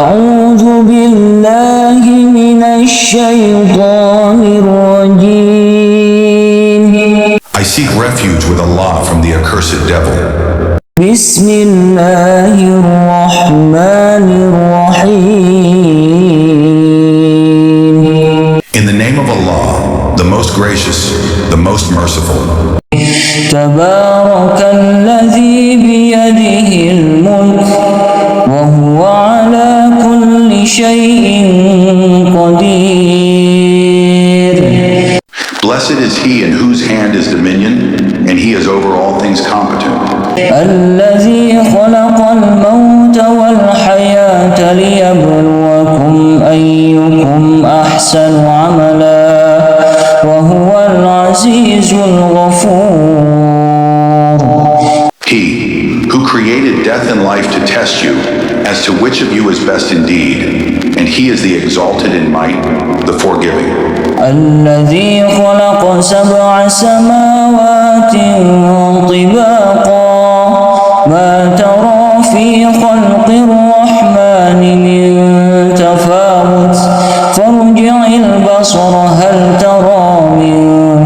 أعوذ بالله من الشيطان الرجيم. I seek refuge with Allah from the accursed devil. بسم الله الرحمن الرحيم. In the name of Allah, the most gracious, the most merciful. تبارك الذي بيده الملك وهو على كل شيء قدير. Blessed is he in whose hand is dominion, and he is over all things competent. الذي خلق الموت والحياة ليبلوكم أيكم أحسن عملا وهو العزيز الغفور. He who created death and life to test you as to which of you is best indeed, and he is the exalted in might, the forgiving. الذي خلق سبع سماوات طباقا ما ترى في خلق الرحمن من تفاوت فارجع البصر هل ترى من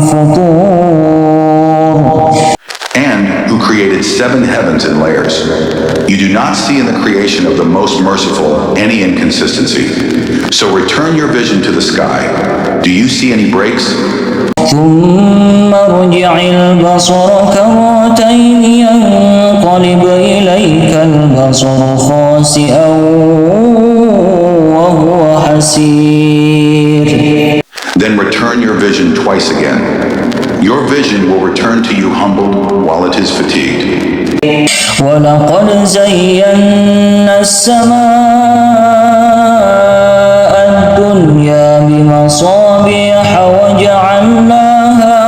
فطور. And who created 7 heavens in layers. You do not see in the creation of the most merciful any inconsistency. So return your vision to the sky. Do you see any breaks? ثم ارجع البصر كرتين ينقلب إليك البصر خاسئا وهو حسير. Then return your vision twice again. Your vision will return to you humbled while it is fatigued. ولقد زينا السماء الدنيا بمصابيح وجعلناها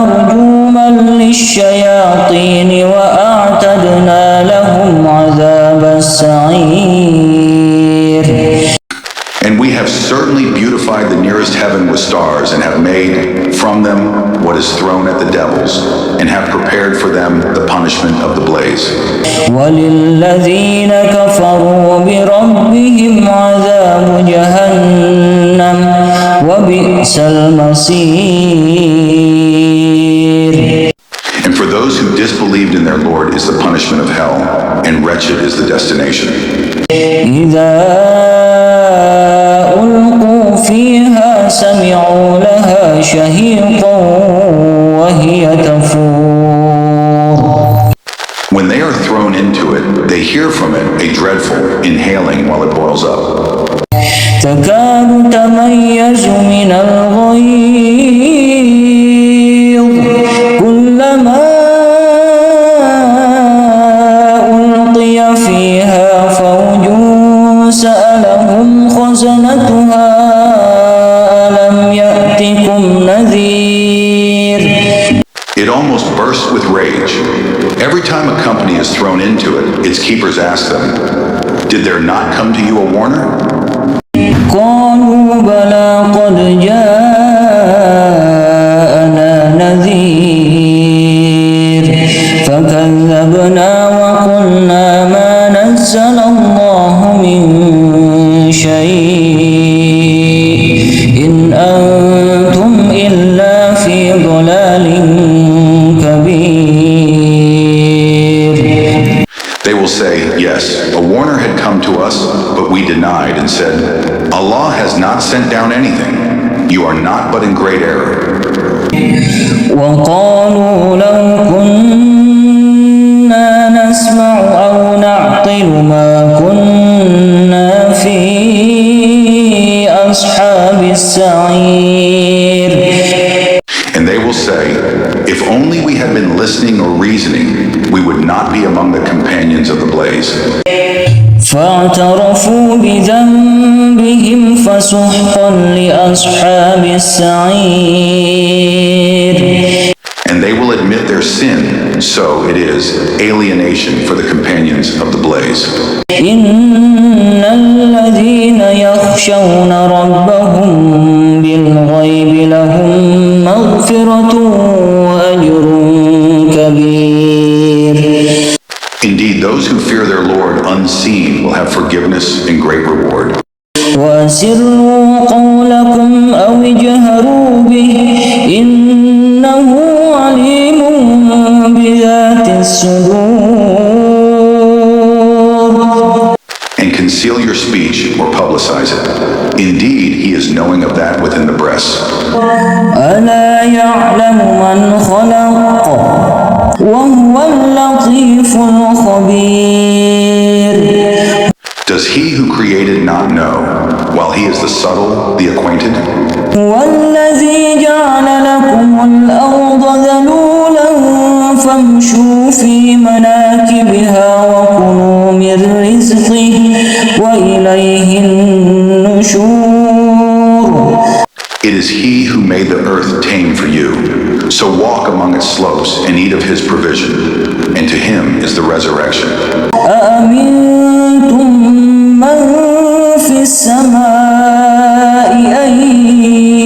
رجوما للشياطين وأعتدنا لهم عذاب السعير. And we have certainly beautified the nearest heaven with stars, and have made from them what is thrown at the devils, and have prepared for them the punishment of the blaze. وللذين كفروا بربهم عذاب جهنم وبئس المصير. And for those who disbelieved in their Lord is the punishment of hell, and wretched is the destination. إذا ألقوا فيها سمعوا لها شهيقا وهي تفور. When they are thrown into it, they hear from it a dreadful inhaling while it boils up. تكاد تميز من الغيظ كلما ألقي فيها فوج سألهم خزنتها ألم يأتكم نذير. It almost bursts with rage. Every time a company is thrown into it, its keepers ask them, "Did there not come to you a warner?" قالوا بلى قد جاءنا نذير فكذبنا وقلنا ما نزل الله من شيء إن أنتم إلا في ضلال كبير. They will say, "Yes, a warner had come to us, but we denied and said, Allah has not sent down anything. You are not but in great error." وقالوا لو كنا نسمع أو نعقل ما كنا في أصحاب السعير. And they will say, "If only we had been listening or reasoning, we would not be among the companions of the blaze." فاعترفوا بذنبهم فسحقا لأصحاب السعير. And they will admit their sin, so it is alienation for the companions of the blaze. إن الذين يخشون ربهم بالغيب لهم مغفرة وأجر كبير. Indeed, those who fear their Lord unseen will have forgiveness and great reward. وأسروا قولكم أو اجهروا به إنه عليم بذات الصدور. And conceal your speech or publicize it. Indeed, he is knowing of that within the breast. ألا يعلم من خلق وهو اللطيف الخبير. Does he who created not know, while he is the subtle, the acquainted? والذي جعل لكم الأرض ذلولا فامشوا في مناكبها وكلوا من رزقه وإليه النشور. It is he who made the earth tame for you. So walk among its slopes and eat of his provision, and to him is the resurrection. أأمنتم من في السماء أن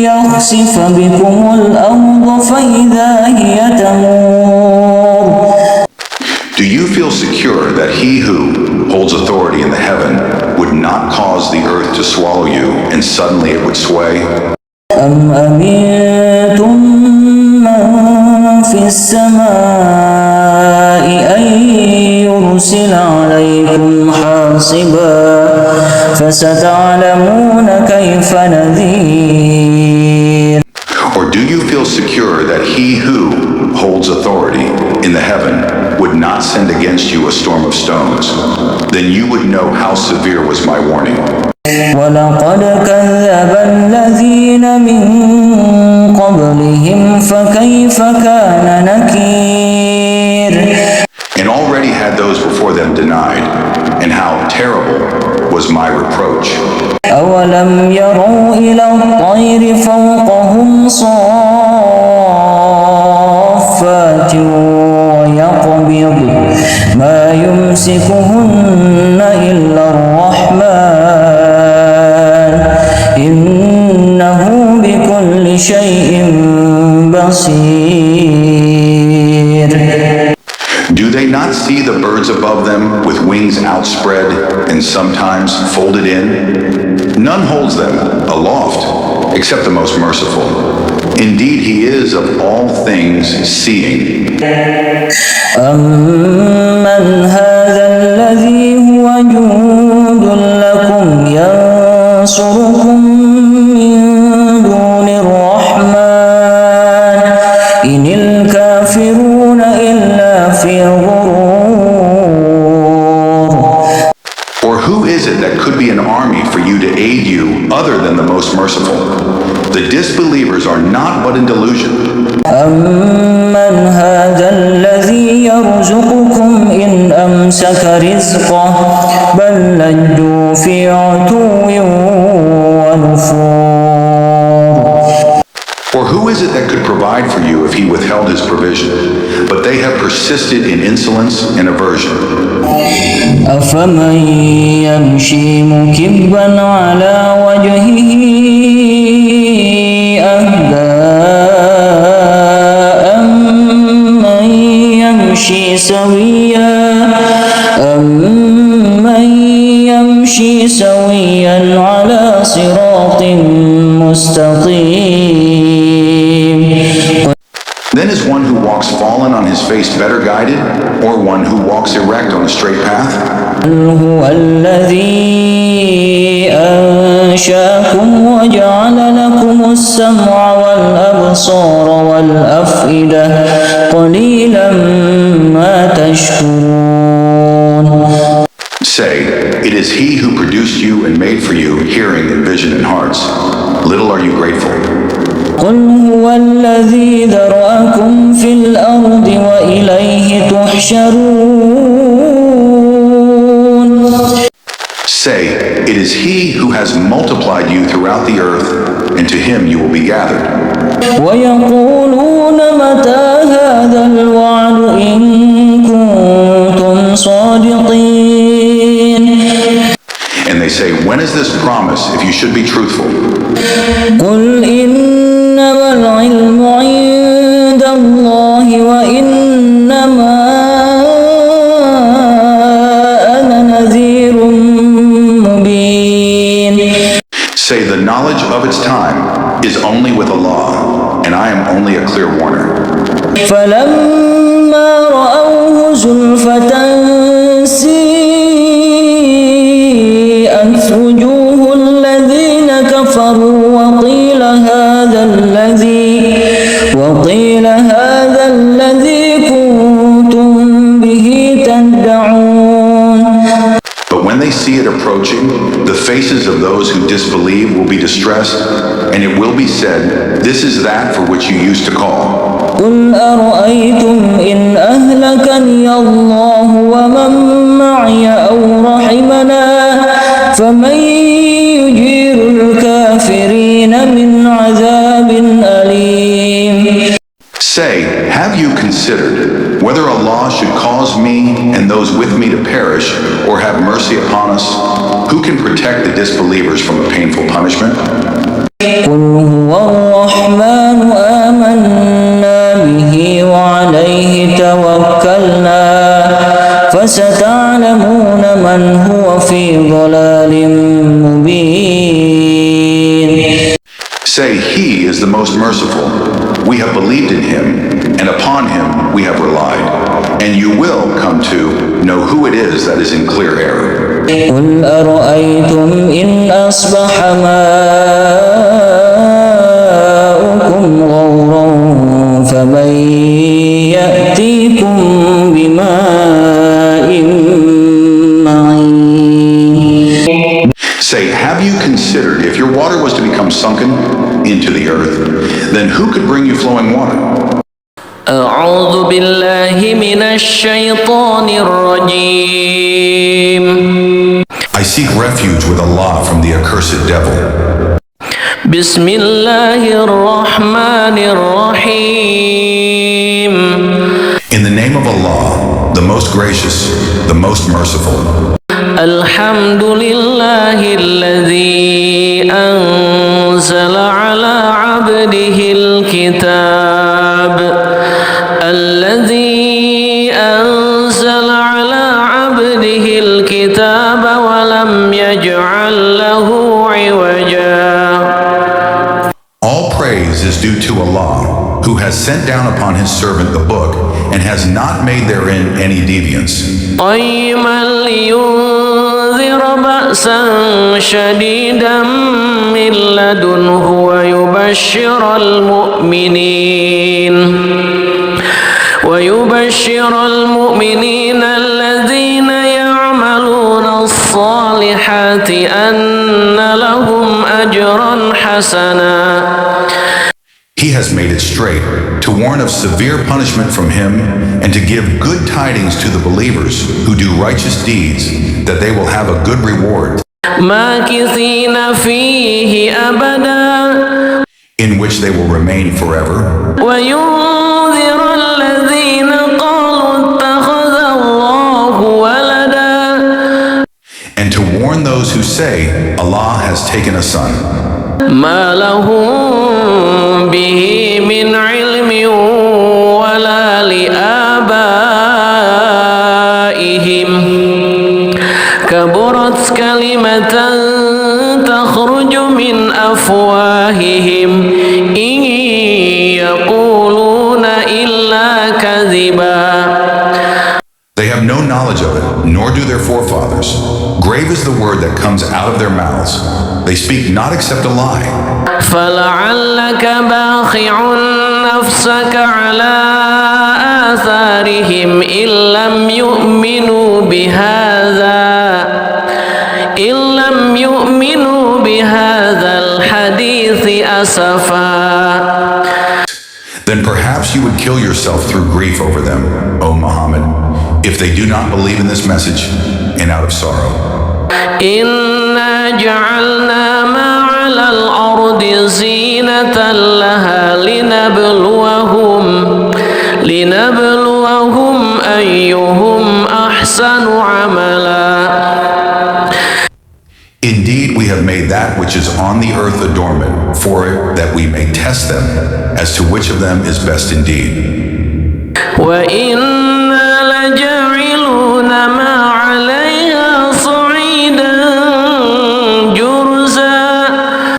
يخسف بكم الأرض فإذا هي تمور. Do you feel secure that he who holds authority in the heaven would not cause the earth to swallow you and suddenly it would sway? أم أمنتم من في السماء أن يرسل عليكم حاصبا فستعلمون كيف نذير. Or do you feel secure that he who holds authority in the heaven would not send against you a storm of stones? Then you would know how severe was my warning. ولقد كذب الذين من قبلهم فكيف كان نكير. And already had those before them denied, and how terrible was my reproach. أولم يروا إلى الطير فوقهم صافات ويقبض ما يمسكهن إلا الرحمن إنه بكل شيء بصير. Do they not see the birds above them with wings outspread and sometimes folded in? None holds them aloft except the most merciful. Indeed, he is of all things seeing. أمن هذا الذي هو جند لكم ينصركم من دون الرحمن إن الكافرون إلا في غرور. Or who is it that could be an army for you to aid you other than the most merciful? The disbelievers are not but in delusion. أمن هذا الذي يرزقكم إن أمسك رزقه بل لجوا في عتو ونفور. Or who is it that could provide for you if he withheld his provision? But they have persisted in insolence and aversion. أفمن يمشي مكبا على وجهه أهدى أمن يمشي سويا على صراط مستقيم. Then is one who walks fallen on his face better guided, or one who walks erect on a straight path? هو الذي أنشأكم وجعل لكم السمع والأبصار والأفئدة قليلا ما تشكرون. Say, it is he who produced you and made for you hearing and vision and hearts. Little are you grateful. قل هو الذي ذرأكم في الأرض وإليه تحشرون. Say, it is he who has multiplied you throughout the earth, and to him you will be gathered. ويقولون متى هذا الوعد إن كنتم صادقين. And they say, when is this promise if you should be truthful? قل إنما العلم عند الله وإنما knowledge of its time is only with Allah, and I am only a clear warner. فلما رأوه زلفة سيئت وجوه الذين كفروا وقيل هذا الذي كنتم به تدعون. But when they see it approaching, the faces of those who disbelieve will be distressed, and it will be said, "This is that for which you used to call." قل أرأيتم إن أهلكني الله ومن معي أو رحمنا فمن يجير الكافرين من عذاب أليم. Say, have you considered whether Allah should cause me and those with me to perish or have mercy upon us? Who can protect the disbelievers from a painful punishment? قل هو الرحمن آمنا به وعليه توكلنا فستعلمون من هو في ضلال مبين. Say, He is the most merciful. We have believed in Him, and upon Him we have relied. And you will come to know who it is that is in clear error. قل أرأيتم إن أصبح ماؤكم غورا فمن يأتيكم بماء معين. Say, have you considered if your water was to become sunken into the earth, then who could bring you flowing water? أعوذ بالله من الشيطان الرجيم. I seek refuge with Allah from the accursed devil. بسم الله الرحمن الرحيم. In the name of Allah, the most gracious, the most merciful. الحمد لله الذي أنزل على عبده الكتاب ولم يجعل له عوجا. All praise is due to Allah, who has sent down upon His servant the book and has not made therein any deviance. قيما لينذر بأسا شديدا من لدنه ويبشر المؤمنين الذين يعملون الصالحات أن لهم أجرا حسنا. He has made it straight to warn of severe punishment from Him and to give good tidings to the believers who do righteous deeds that they will have a good reward, ماكثين فيه أبدا in which they will remain forever. وينذر الذين قالوا اتخذ الله ولدا. And to warn those who say, Allah has taken a son. ما لهم به من علم ولا لآبائهم كبرت كلمة تخرج من أفواههم إن يقولون إلا كذبا. They have no knowledge of it, nor do their forefathers. Grave is the word that comes out of their mouths. They speak not except a lie. فلعلك باخع نفسك على آثارهم إن لم يؤمنوا بهذا الحديث أسفا. Then perhaps you would kill yourself through grief over them, O Muhammad, if they do not believe in this message and out of sorrow. إنا جعلنا ما على الأرض زينة لها لنبلوهم أيهم أحسن عملا. Indeed, we have made that which is on the earth adornment for it, that we may test them as to which of them is best indeed. وإنا لجاعلون ما عليها صعيدا جرزا.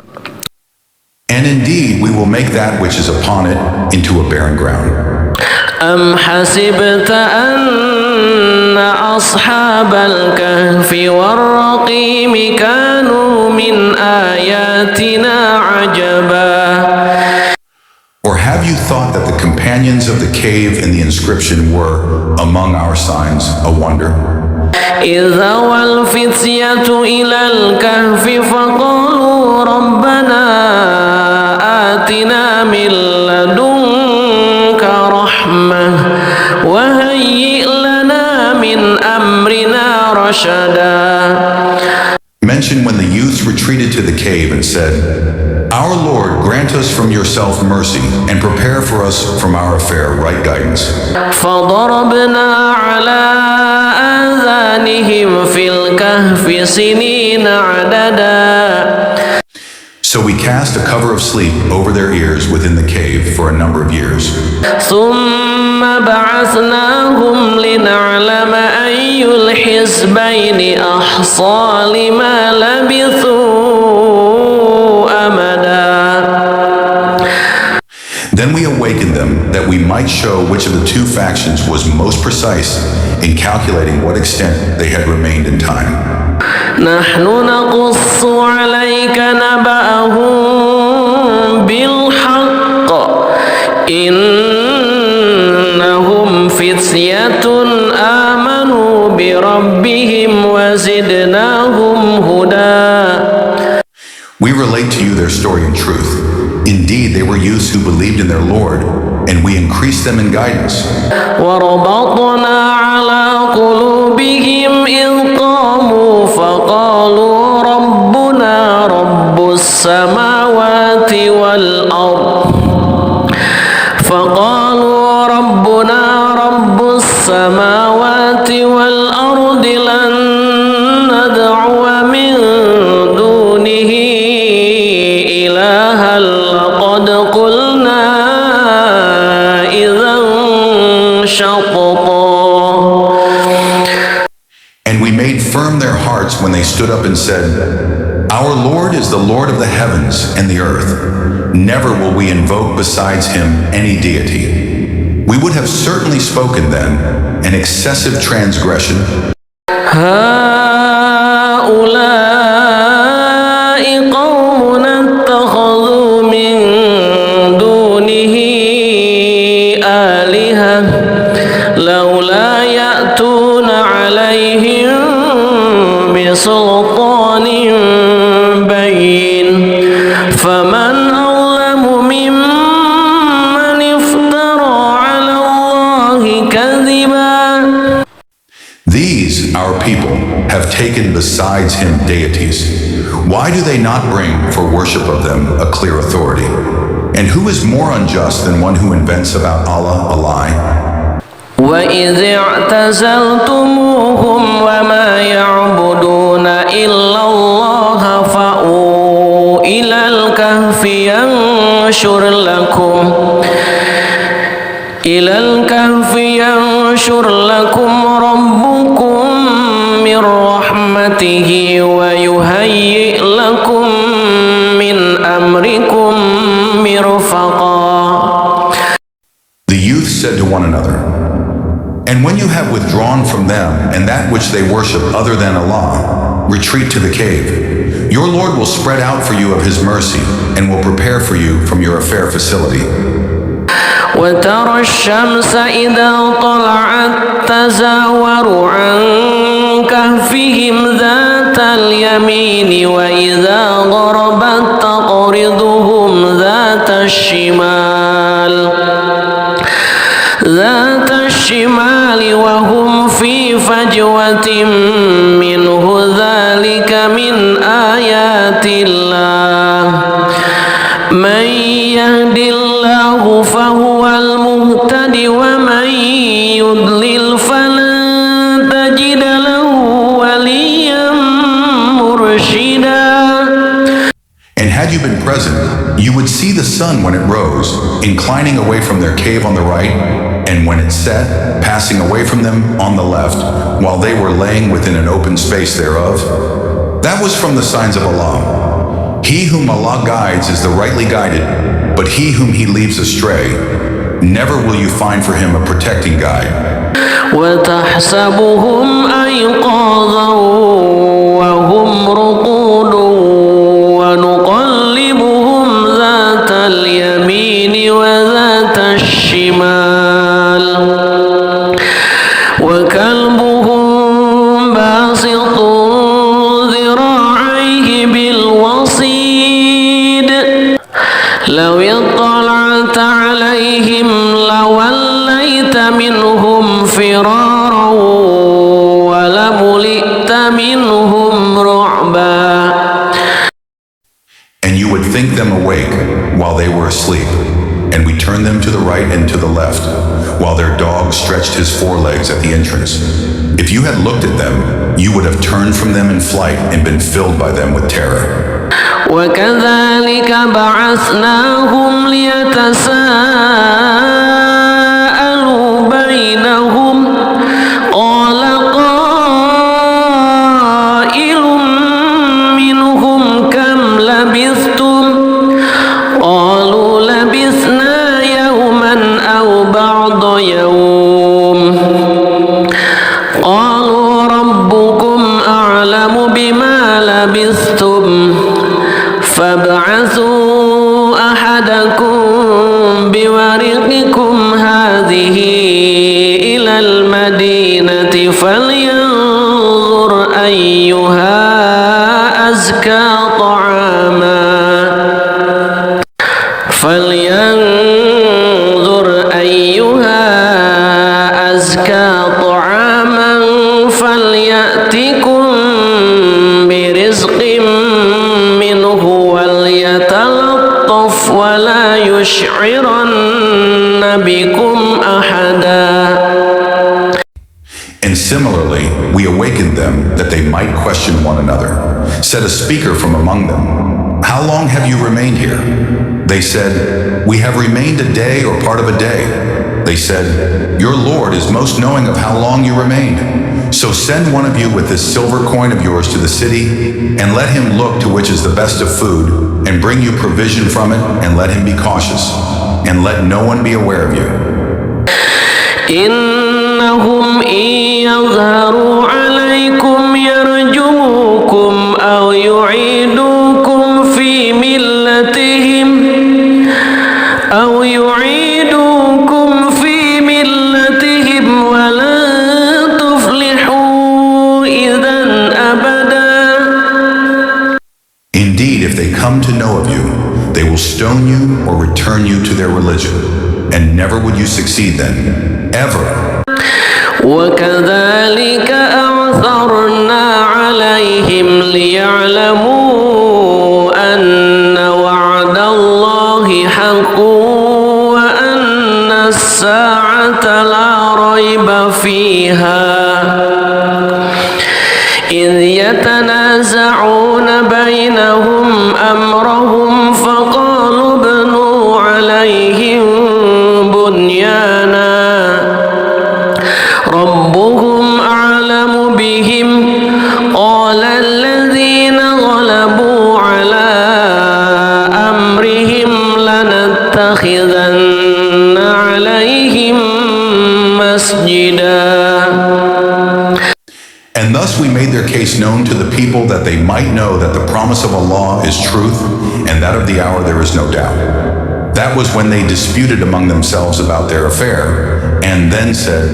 make that which is upon it into a barren ground. أم حسبت أن أصحاب الكهف والرقيم كانوا من آياتنا عجبا Or have you thought that the companions of the cave and the inscription were, among our signs, a wonder? إذ أوى الفتية إلى الكهف فقالوا ربنا آتنا من لدنك رحمة وهيئ لنا من أمرنا رشدا. Mention when the youths retreated to the cave and said, Our Lord, grant us from yourself mercy and prepare for us from our affair right guidance. فضربنا على آذانهم في الكهف سنين عددا. So we cast a cover of sleep over their ears within the cave for a number of years. ثم بعثناهم لنعلم أي الحزبين أحصى لما لبثوا أمدا. Then we awakened them that we might show which of the two factions was most precise in calculating what extent they had remained in time. نحن نقص عليك نبأهم بالحق إنهم فتية آمنوا بربهم وزدناهم هدى. We relate to you their story in truth. Indeed, they were youths who believed in their Lord, and we increased them in guidance. وربطنا على قلوبهم إذ قاموا فقالوا ربنا رب السماوات والأرض لن ندعو من دونه إلها لقد قلنا إذا شططا. And we made firm their hearts when they stood up and said, Our Lord is the Lord of the heavens and the earth. Never will we invoke besides him any deity. We would have certainly spoken then an excessive transgression. هؤلاء قوم اتخذوا من دونه آلهة لولا يأتون عليهم بسلطان بين فمن أظلم ممن افترى على الله كذبا. These, our people, have taken besides him deities. Why do they not bring for worship of them a clear authority? And who is more unjust than one who invents about Allah a lie? وَإِذِ اعْتَزَلْتُمُوهُمْ وَمَا يَعْبُدُونَ إِلَّا اللَّهَ فَأْوُوا إِلَى الْكَهْفِ ينشر لكم ربكم من رحمته ويهيئ لكم من أمركم مرفقا. The youth said to one another, And when you have withdrawn from them and that which they worship other than Allah, retreat to the cave. Your Lord will spread out for you of his mercy and will prepare for you from your affair facility. وترى الشمس إذا طلعت تزاور عن كهفهم ذات اليمين وإذا غربت تقرضهم ذات الشمال وهم في فجوة منه ذلك من آيات الله من يهد الله فهو المهتد ومن يضلل فلن تجد له وليا مرشدا. And had you been present, you would see the sun when it rose, inclining away from their cave on the right, and when it set, passing away from them on the left, while they were laying within an open space thereof. That was from the signs of Allah. He whom Allah guides is the rightly guided, but he whom he leaves astray, never will you find for him a protecting guide. وتحسبهم أيقاظا وهم رقود ونقلبهم ذات اليمين وذات الشمال وكلبهم باسط ذراعيه بالوصيد لو اطلعت عليهم لوليت منهم فرارا ولملئت منهم رعبا. And you would think them awake while they were asleep, and we turned them to the right and to the left, while their dog stretched his forelegs at the entrance. If you had looked at them, you would have turned from them in flight and been filled by them with terror. وكذلك بعثناهم ليتساءلوا بينهم قال قائل منهم كم لبثتم قالوا لبثنا يوما أو بعض يوم قالوا ربكم أعلم بما لبثتم فابعثوا أحدكم بورقكم هذه إلى المدينة فلينظر أيها أزكى طعاما فليأتكم برزق منه وليتلطف ولا يشعرن بكم أحدا. And similarly, we awakened them that they might question one another. Said a speaker from among them, "How long have you remained here?" They said, "We have remained a day or part of a day." They said, "Your Lord is most knowing of how long you remained. So send one of you with this silver coin of yours to the city, and let him look to which is the best of food, and bring you provision from it, and let him be cautious, and let no one be aware of you." إنهم إن يظهروا عليكم يرجموكم أو يعيدوكم في ملتهم ولن تفلحوا إذا أبدا. Indeed, if they come to know of you, they will stone you or return you to their religion, and never would you succeed then, ever. وكذلك أعثرنا عليهم ليعلموا أن وعد الله حق وأن الساعة لا ريب فيها إذ يتنازعون بينهم أمرهم فقالوا ابنوا عليهم بنيانا ربهم أعلم بهم قال الذين غلبوا على أمرهم لنتخذن عليهم مسجدا. And thus we made their case known to the people that they might know that the promise of Allah is truth, and that of the hour there is no doubt. That was when they disputed among themselves about their affair, and then said,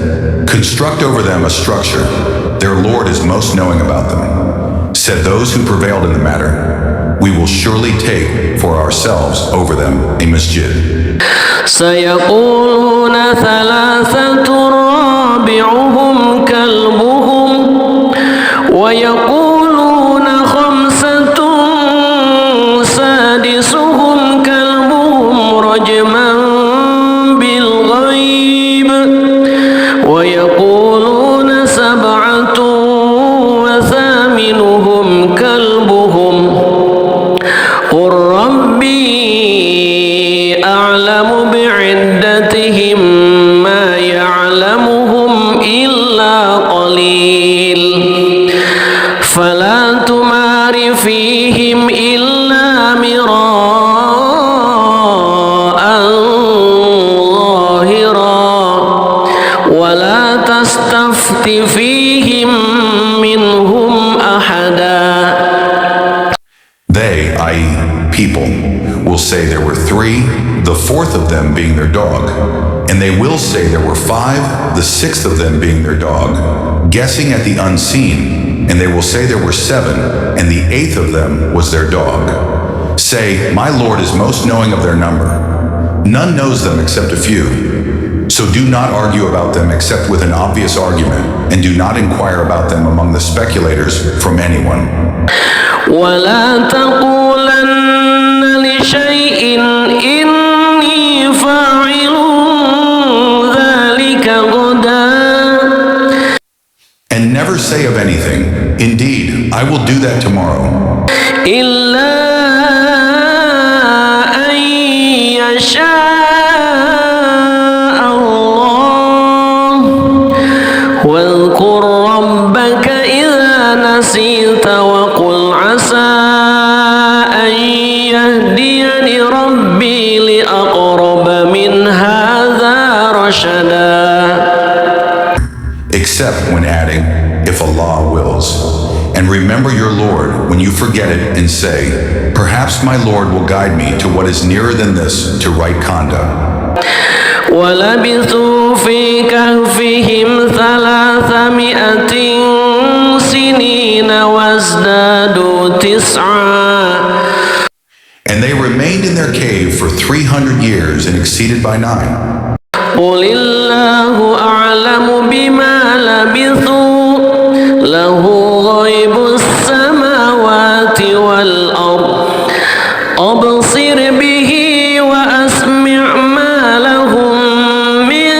"Construct over them a structure. Their Lord is most knowing about them." Said those who prevailed in the matter, "We will surely take for ourselves over them a masjid." سيقولون ثلاثة رابعهم كلبهم ويقولون خمسة سادسهم كلبهم رجما بالغيب ويقولون سبعة وثامنهم كلبهم قل ربي أعلم بعدتهم ما يعلمهم إلا قليل فلا تمار فيهم إلا مراء ظاهرا ولا تستفت فيهم منهم أحدا. They, i.e., people, will say there were three, the fourth of them being their dog. And they will say there were five, the sixth of them being their dog, guessing at the unseen. And they will say there were seven, and the eighth of them was their dog. Say, my Lord is most knowing of their number. None knows them except a few. So do not argue about them except with an obvious argument, and do not inquire about them among the speculators from anyone. ولا تقولن لشيء إني فاعل ذلك غدا. And never say of anything, indeed, I will do that tomorrow. إلا أن يشاء الله واذكر ربك إذا نسيت وقل عسى أن يهديني ربي لأقرب من هذا رشدا. Except when adding, if Allah wills. And remember your Lord when you forget it and say, perhaps my Lord will guide me to what is nearer than this, to right conduct. ولبثوا في كهفهم 300 سنين وازدادوا 9. And they remained in their cave for 300 years and exceeded by 9. قل الله أعلم بما لبثوا له غيب السماوات والأرض أبصر به وأسمع ما لهم من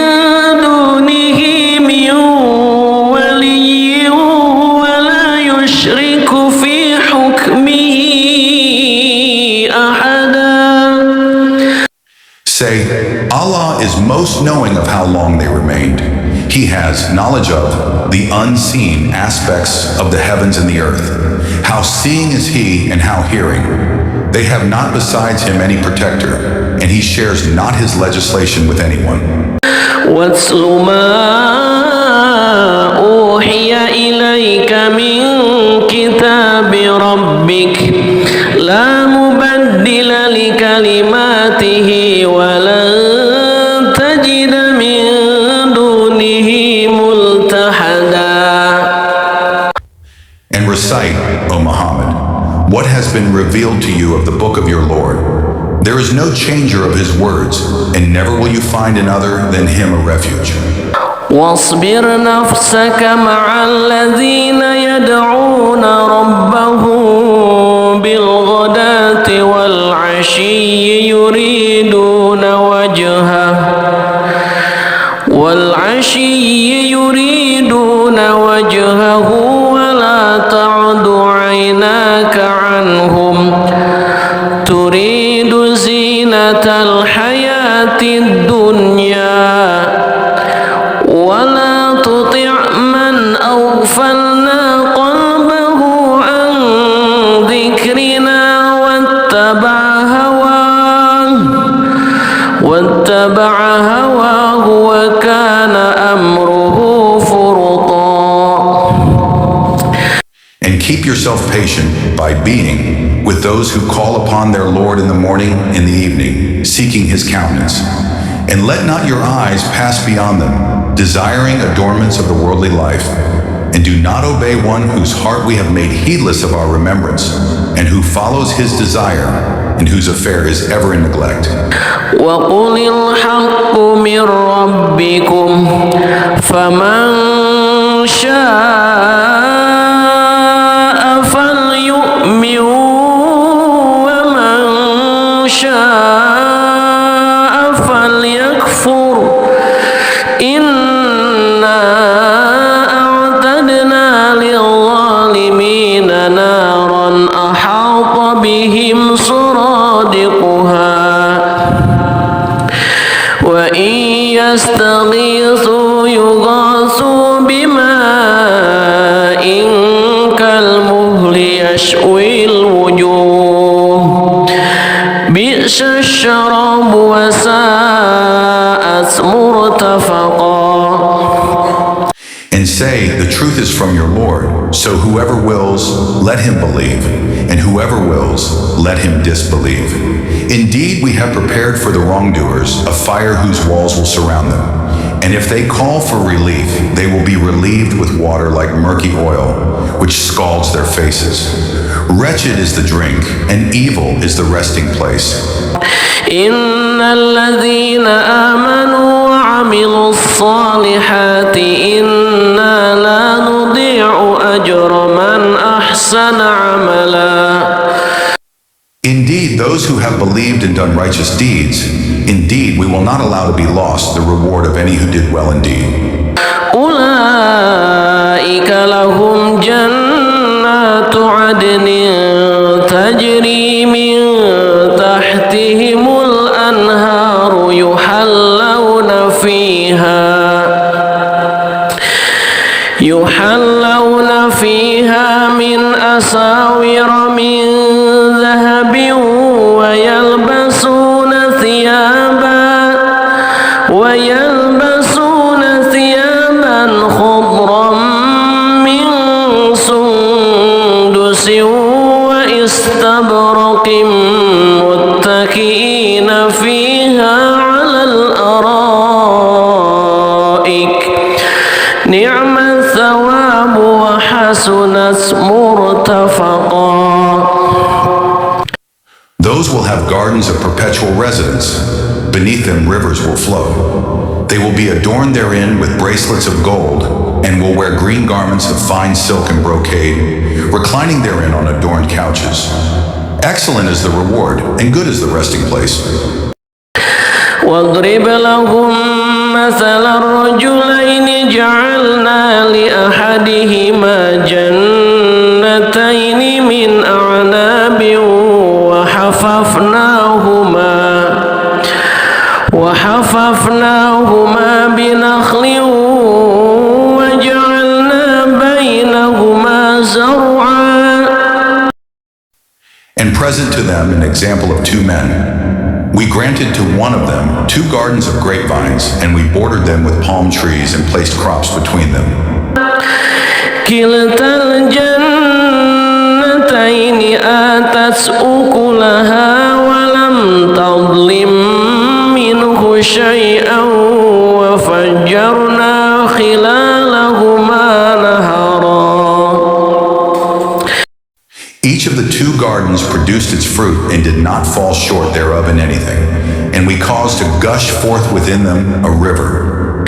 دونه من ولي ولا يشرك في حكمه أحدا. Say, Allah is most knowing of how long they remained. He has knowledge of the unseen aspects of the heavens and the earth. How seeing is He and how hearing. They have not besides Him any protector, and He shares not His legislation with anyone. واتل ما أوحي إليك من كتاب ربك لا مبدل لكلماته ولن تجد من دونه ملتحدا. And recite, O Muhammad, what has been revealed to you of the book of your Lord. There is no changer of His words, and never will you find another than Him a refuge. واصبر نفسك مع الذين يدعون ربهم بالغداة والعشي يريدون وجهه ولا تعد عيناك عنهم تريد زينة الحياة الدنيا ولا تطع من أغفلنا قلبه عن ذكرنا واتبع هواه وكان أمره فرطا. And keep yourself patient by being with those who call upon their Lord in the morning and the evening, seeking His countenance. And let not your eyes pass beyond them, desiring adornments of the worldly life. And do not obey one whose heart we have made heedless of our remembrance, and who follows his desire, and whose affair is ever in neglect. وَقُلِ الْحَقُّ مِنْ رَبِّكُمْ فَمَنْ شَاءَ فَلْيُؤْمِنْ وَمَنْ شَاءَ فَلْيَكْفُرْ إِنَّا أَعْتَدْنَا لِلظَّالِمِينَ نَارًا أَحَاطَ بِهِمْ سُرَادِقُهَا وَإِنْ يَسْتَغِيثُوا يُغَاثُوا بِمَاءٍ كَالْمُهْلِ يَشْوِي الشراب وساءت مرتفقا. And say, the truth is from your Lord, so whoever wills, let him believe, and whoever wills, let him disbelieve. Indeed, we have prepared for the wrongdoers a fire whose walls will surround them. And if they call for relief, they will be relieved with water like murky oil, which scalds their faces. Wretched is the drink, and evil is the resting place. إن الذين آمنوا وعملوا الصالحات إنا لا نضيع أجر من أحسن عملا. Indeed, those who have believed and done righteous deeds, indeed, we will not allow to be lost the reward of any who did well indeed. أولئك لهم جنات عدن تجري من تحتهم الأنهار يحلون فيها من أساور من ذهب ويلبسون ثيابا خضرا من سندس واستبرق متكئين فيها على الأرائك نعم الثواب وحسنت مرتفقا. Those will have gardens of perpetual residence. Beneath them rivers will flow. They will be adorned therein with bracelets of gold, and will wear green garments of fine silk and brocade, reclining therein on adorned couches. Excellent is the reward, and good is the resting place. واضرب لهم مثل الرجلين جعلنا لأحدهما جنتين من أعناب وحففناهما بنخل وجعلنا بينهما زرعا. And present to them an example of two men. We granted to one of them 2 gardens of grapevines, and we bordered them with palm trees and placed crops between them. كلتا الجنتين آتت أكلها ولم تظلم منه شيئا وفجرنا خلالهما نهرا. Each of the 2 gardens produced its fruit and did not fall short thereof in anything, and we caused to gush forth within them a river.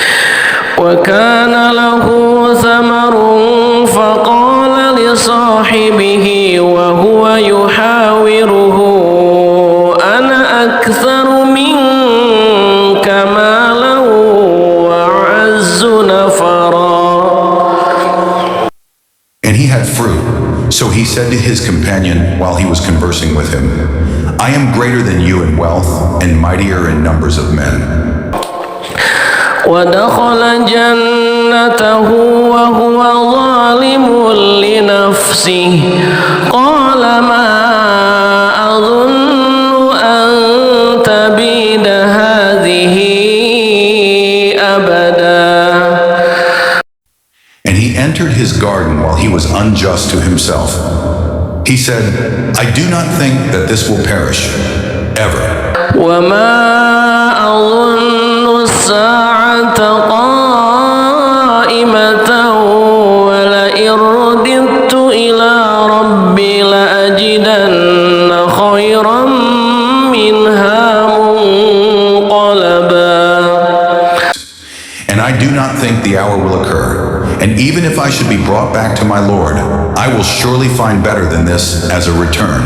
وكان له ثمر فقال لصاحبه وهو يحاوره أنا أكثر منك مالا وأعز نفرا. And he had fruit, so he said to his companion while he was conversing with him, I am greater than you in wealth and mightier in numbers of men. ودخل جنته وهو ظالم لنفسه قال ما أظن أن تبيد هذه أبدا. And he entered his garden while he was unjust to himself. He said, I do not think that this will perish, ever. وما أظن الساعة قائمة ولئن رددت إلى ربي لأجدن خيرا منها منقلبا. And I do not think the hour will occur. And even if I should be brought back to my Lord, I will surely find better than this as a return.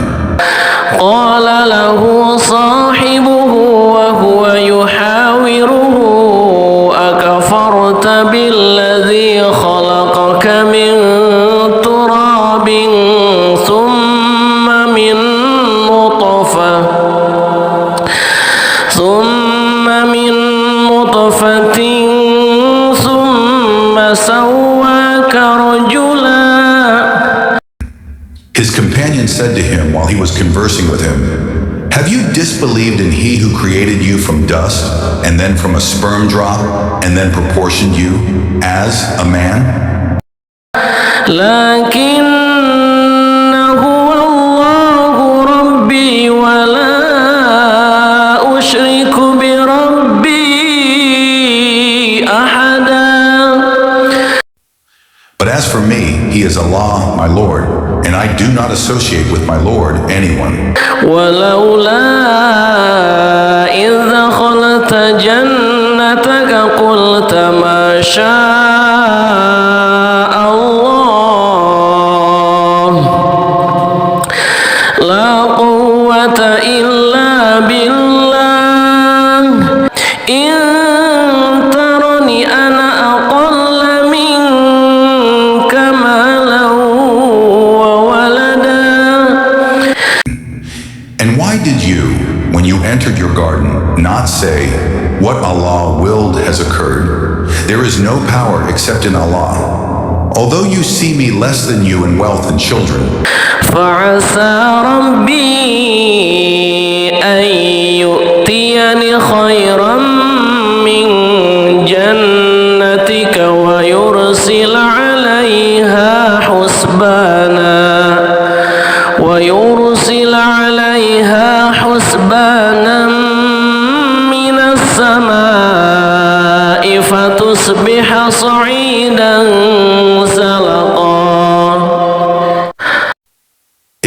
قال له صاحبه وهو يحاوره أكفرت بالذي خلقك من تراب ثم من نطفة ثم سواك رجلا. His companion said to him while he was conversing with him, Have you disbelieved in He who created you from dust, and then from a sperm drop, and then proportioned you as a man? لكن هو الله ربي ولا أشرك بربي أحدا. But as for me, He is Allah, my Lord, and I do not associate with my Lord anyone. ولولا إذ دخلت جنتك قلت ما شاء الله لا قوة إلا بالله إن ترني أنا أقل منك مالا وولدا. And why did you, when you entered your garden, not say, what Allah willed has occurred? There is no power except in Allah. Although you see me less than you in wealth and children, فعسى ربي أن يؤتيني خيرا من جنتك ويرسل عليها حسبانا من السماء فتصبح صعيدا زلقا.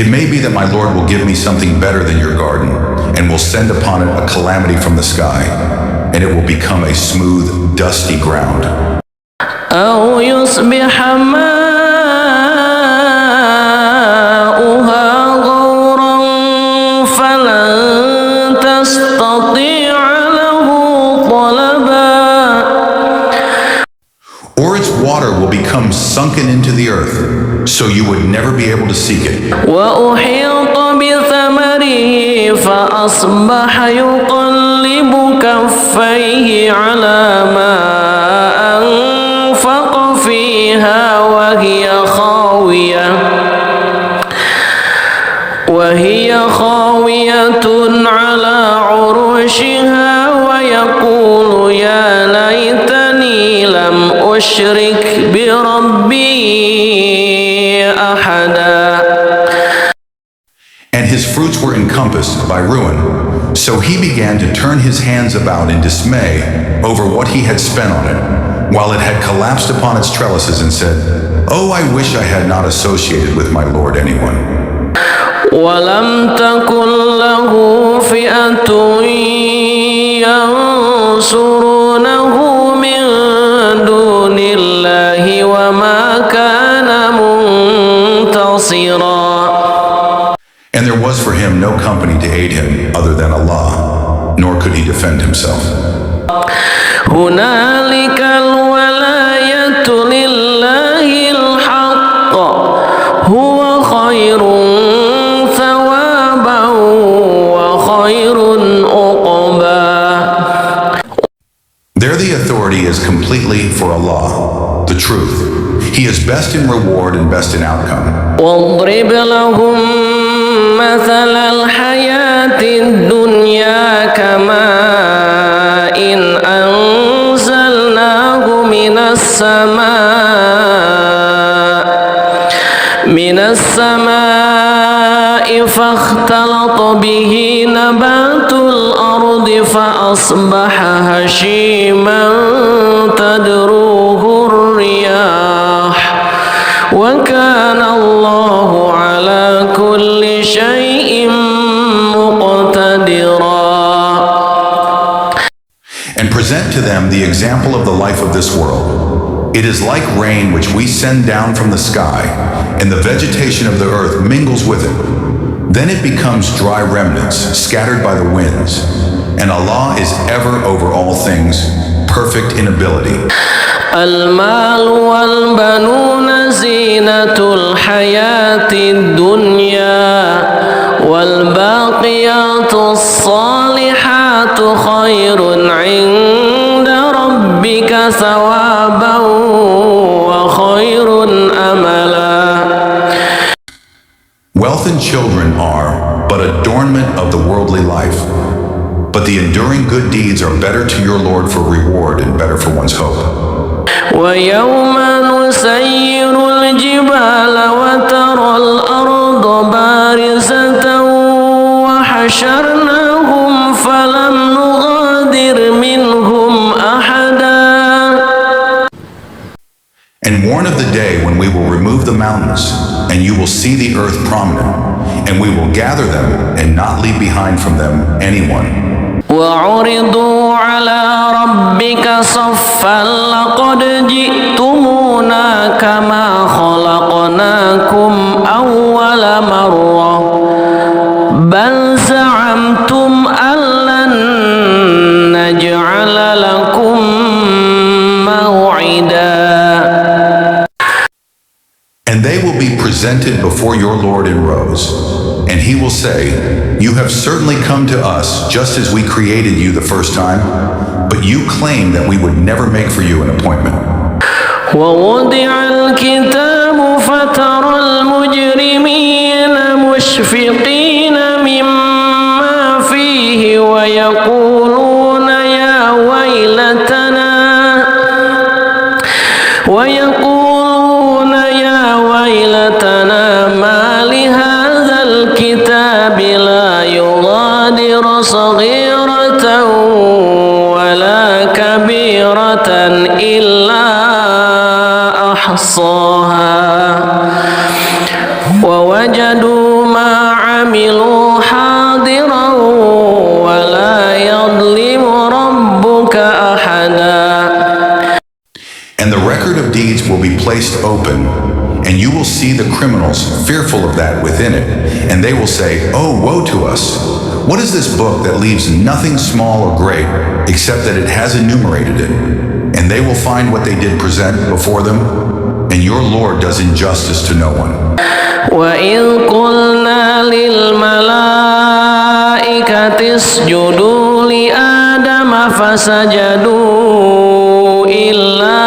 it may be that my Lord will give me something better than your garden, and will send upon it a calamity from the sky, and it will become a smooth, dusty ground. أو يصبح ماؤها غورا فلن تستطيع له طلبا. Or its water will become sunken into the earth, so you would never be able to seek it. وأحيط بثمره فأصبح يقلب كفيه على ما أنفق فيها وهي خاوية على عروشها ويقول يا ليتني لم أشرك بربي أحدا. And his fruits were encompassed by ruin, so he began to turn his hands about in dismay over what he had spent on it, while it had collapsed upon its trellises, and said, "Oh, I wish I had not associated with my Lord anyone." ولم تكن له فئة ينصرونه من دون الله وما كان منتصرا. And there was for him no company to aid him other than Allah, nor could he defend himself. هنالك الولاية لله الحق هو خير ثوابا وخير عقبا. There the authority is completely for Allah, the truth. He is best in reward and best in outcome. واضرب لهم مثل الحياة الدنيا كماء أنزلناه من السماء فاختلط به نبات الأرض فأصبح هشيما تذروه الرياح وكان الله على كل شيء مقتدرا. And present to them the example of the life of this world. It is like rain which we send down from the sky, and the vegetation of the earth mingles with it. Then it becomes dry remnants scattered by the winds. And Allah is ever over all things, perfect in ability. المال والبنون زينة الحياة الدنيا والباقيات الصالحات خير عند ربك ثوابا وخير أملا. Wealth and and children are but adornment of the worldly life, but the enduring good deeds are better to your Lord for reward and better for one's hope. ويوم نسير الجبال وترى الأرض بارزة وحشرناهم فلم نغادر منهم أحدا. And warn of the day when we will remove the mountains, and you will see the earth prominent, and we will gather them and not leave behind from them anyone. وعرضوا على ربك صفا لقد جئتمونا كما خلقناكم أول مرة بل زعمتم أن لن نجعل لكم موعدا. And they will be presented before your Lord in rows, and he will say, "You have certainly come to us just as we created you the first time, but you claimed that we would never make for you an appointment." ووضع الكتاب فترى المجرمين مشفقين مما فيه ويقولون يا ويلتنا ما لهذا الكتاب لا يغادر صغيرة ولا كبيرة إلا أحصاها ووجدوا ما عملوا حاضرا ولا يظلم ربك أحدا. And the record of deeds will be placed open, and you will see the criminals fearful of that within it, and they will say, "Oh, woe to us! What is this book that leaves nothing small or great, except that it has enumerated it?" And they will find what they did present before them, and your Lord does injustice to no one. وَإِذْ قُلْنَا لِلْمَلَائِكَةِ اسْجُدُوا لِآدَمَ فَسَجَدُوا إِلَّا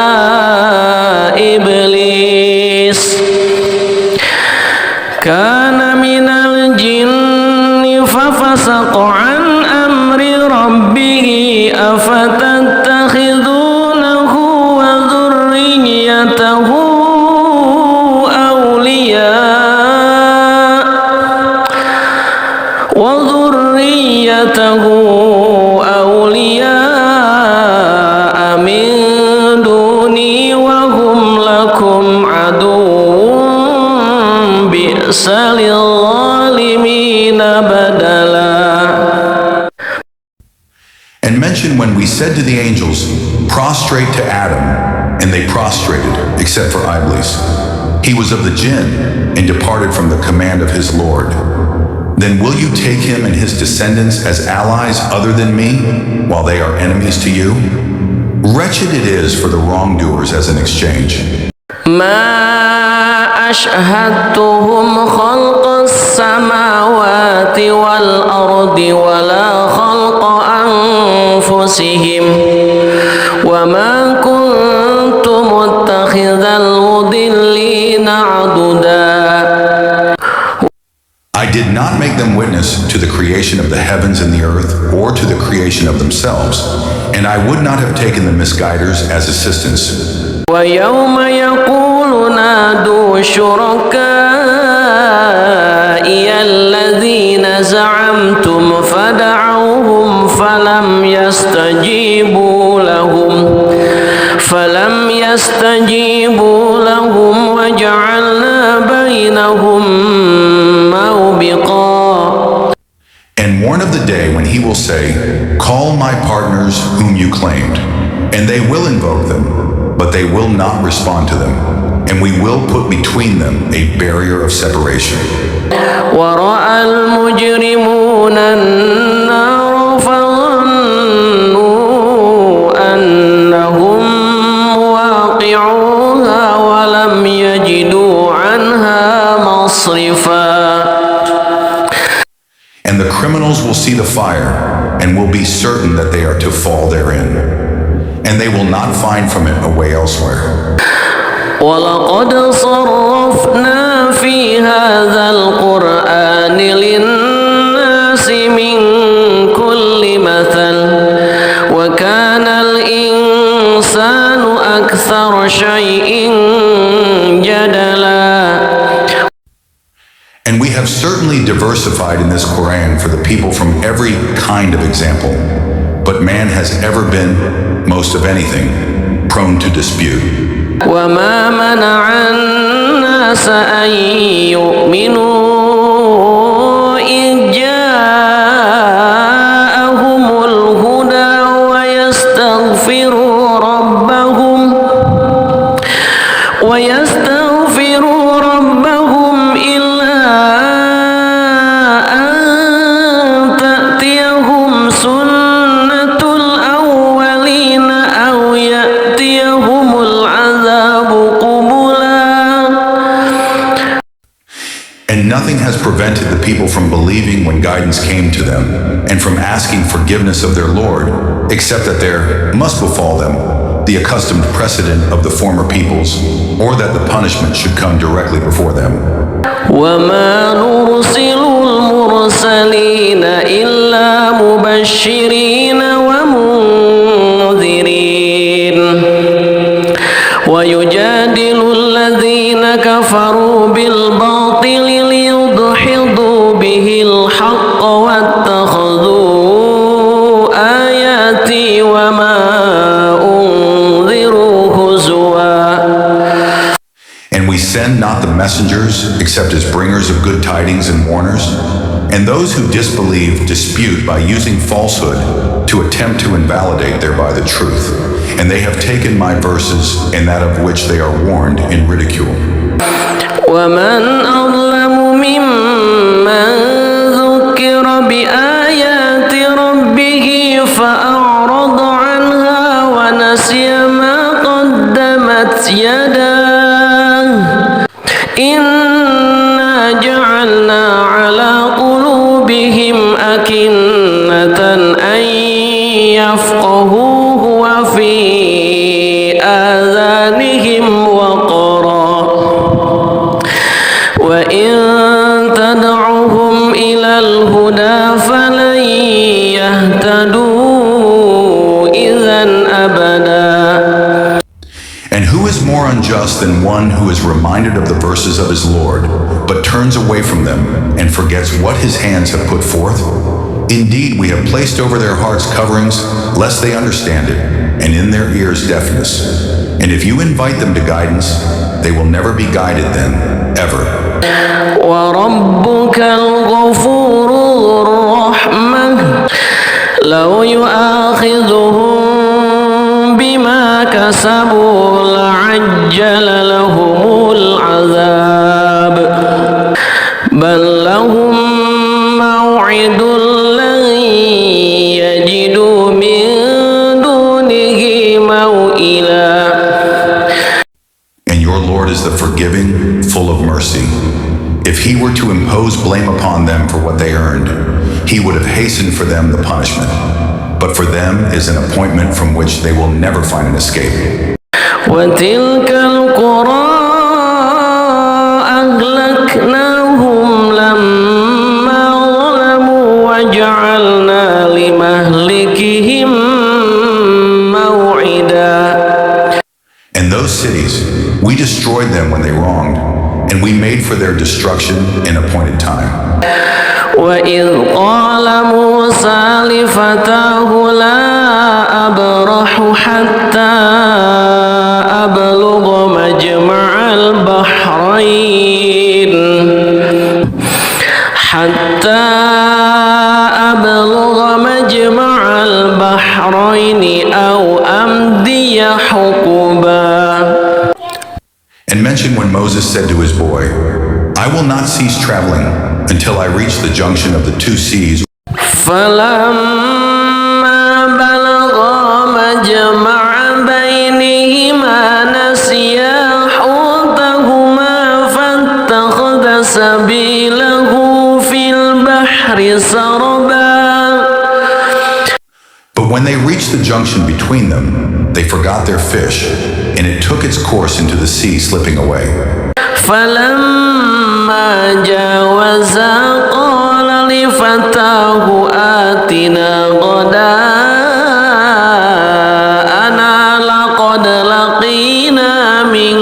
إِبْلِيسَ كَانَ مِنَ الْجِنِّ فَفَسَقَ عَنْ أَمْرِ رَبِّهِ أَفَتَتَّخِذُونَهُ وَذُرِّيَّتَهُ أولياء من دوني وهم لكم عدو بئس للظالمين بدلا. And mention when we said to the angels, "Prostrate to Adam," and they prostrated, except for Iblis. He was of the jinn and departed from the command of his Lord. Then will you take him and his descendants as allies other than me, while they are enemies to you? Wretched it is for the wrongdoers as an exchange. ما أشهدتهم خلق السماوات والأرض ولا خلق أنفسهم وما كنت متخذ المضلين عضدا. I did not make them witness to the creation of the heavens and the earth, or to the creation of themselves, and I would not have taken the misguiders as assistants. ويوم يقول نادوا شركائي الذين زعمتم فدعوهم فلم يستجيبوا لهم وجعلنا بينهم موبقا. And warn of the day when he will say, "Call my partners whom you claimed," and they will invoke them, but they will not respond to them, and we will put between them a barrier of separation. ورأى المجرمون النار فظنوا أنهم واقعوها ولم يجدوا عنها مصرفا. And the criminals will see the fire and will be certain that they are to fall therein, and they will not find from it a way elsewhere. وَلَقَدْ صَرَّفْنَا فِي هَذَا الْقُرْآنِ And we have certainly diversified in this Quran for the people from every kind of example, but man has ever been, most of anything, prone to dispute. وما منع الناس أن يؤمنوا إذ جاءهم الهدى ويستغفروا ربهم إلا أن تأتيهم سنة الأولين أو يأتيهم العذاب قبلا. And nothing has prevented the people from believing when guidance came to them, and from asking forgiveness of their Lord, except that there must befall them the accustomed precedent of the former peoples, or that the punishment should come directly before them. وما نرسل المرسلين إلا مبشرين ومنذرين ويجادل الذين كفروا بالباطل ليدحضوا به الحق واتخذوا آياتي وما And we send not the messengers except as bringers of good tidings and warners. And those who disbelieve dispute by using falsehood to attempt to invalidate thereby the truth. And they have taken my verses and that of which they are warned in ridicule. ومن أظلم ممن ذكر بآيات ربه فأعرض عنها ونسي ما قدمت يداه إنا جعلنا على قلوبهم أكنة أن يفقهوه وفي آذانهم وقرا وإن تدعهم إلى الهدى فلن يهتدوا إذا أبدا. And who is more unjust than one who is reminded of the verses of his Lord, but turns away from them and forgets what his hands have put forth? Indeed, we have placed over their hearts coverings, lest they understand it, and in their ears deafness. And if you invite them to guidance, they will never be guided then, ever. وَرَبُّكَ الْغَفُورُ ذُو الرَّحْمَةِ لَوْ يُؤَاخِذُهُم بما كسبوا لعجل لهم العذاب بل لهم موعد لن يجدوا من دونه موئلا. And your Lord is the forgiving, full of mercy. If he were to impose blame upon them for what they earned, he would have hastened for them the punishment. But for them is an appointment from which they will never find an escape. وتلك القرى أهلكناهم لما ظلموا وجعلنا لمهلكهم موعدا. And those cities, we destroyed them when they wronged, and we made for their destruction an appointed time. وإذ قال موسى لفتاه لا أبرح حتى أبلغ مجمع البحرين أو أمضي حقبا. And mention when Moses said to his boy, I will not cease traveling until I reach the junction of the two seas. فلما بلغا مجمع بينهما نسيا حوتهما فاتخذ سبيله في البحر سربا. But when they reached the junction between them, they forgot their fish, and it took its course into the sea, slipping away. فلما جاوزا قال لفتاه آتنا غداءنا لقد لقينا من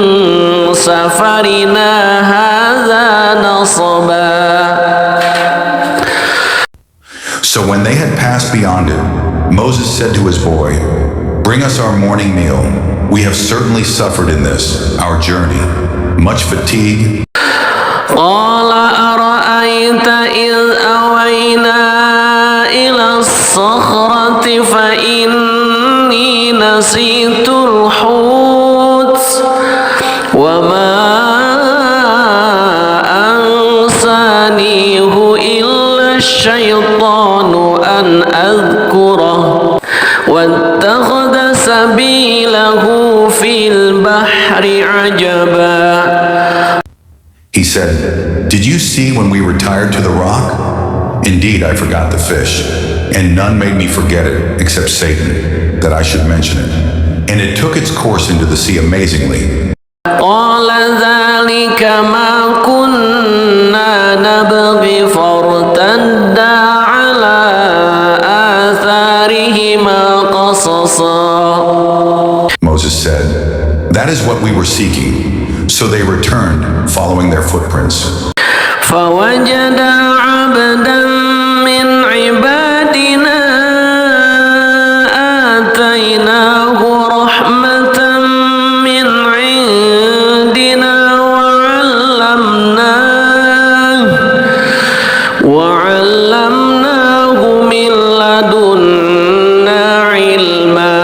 سفرنا هذا نصبا. So when they had passed beyond it, Moses said to his boy, "Bring us our morning meal. We have certainly suffered in this, our journey, much fatigue." قال أرأيت إذ أوينا إلى الصخرة فإني نسيت الحوت وما أنسانيه إلا الشيطان أن أذكره واتخذ سبيله في البحر عجبا. He said, "Did you see when we retired to the rock? Indeed, I forgot the fish, and none made me forget it except Satan, that I should mention it. And it took its course into the sea amazingly." قال ذلك ما كنا نبغي فارتدا على آثارهما قصصا. Moses said, "That is what we were seeking." So they returned, following their footprints. فوجدا عبدا من عبادنا آتيناه رحمة من عندنا وعلمناه من لدنا علما.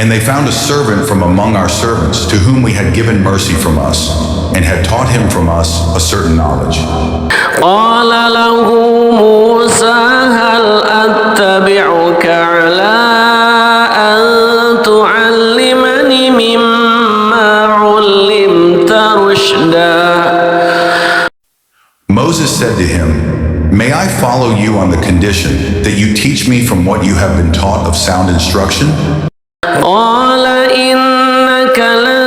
And they found a servant from among our servants to whom we had given mercy from us, and had taught him from us a certain knowledge. قال له موسى هل أتبعك على أن تعلمني مما علمت رشدا. Moses said to him, "May I follow you on the condition that you teach me from what you have been taught of sound instruction?" قال إنك لن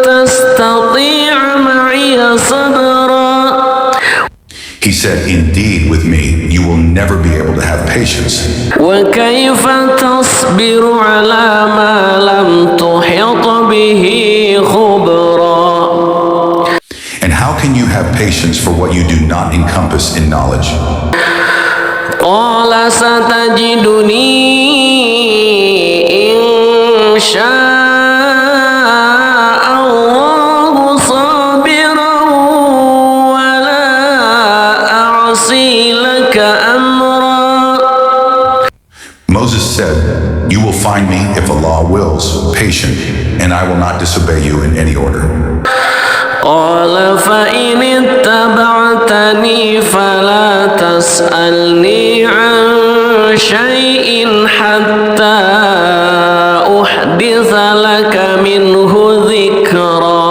تستطيع معي صبرا. He said, "Indeed, with me, you will never be able to have patience. وكيف تصبر على ما لم تحط به خبرا. And how can you have patience for what you do not encompass in knowledge?" قال ستجدني إن شاء الله صابرا ولا أعصي لك أمرا. Moses said, "You will find me, if Allah wills, patient, and I will not disobey you in any order." قال فإن اتبعتني فلا تسألني عن شيء حتى أحدث لك منه ذكرا.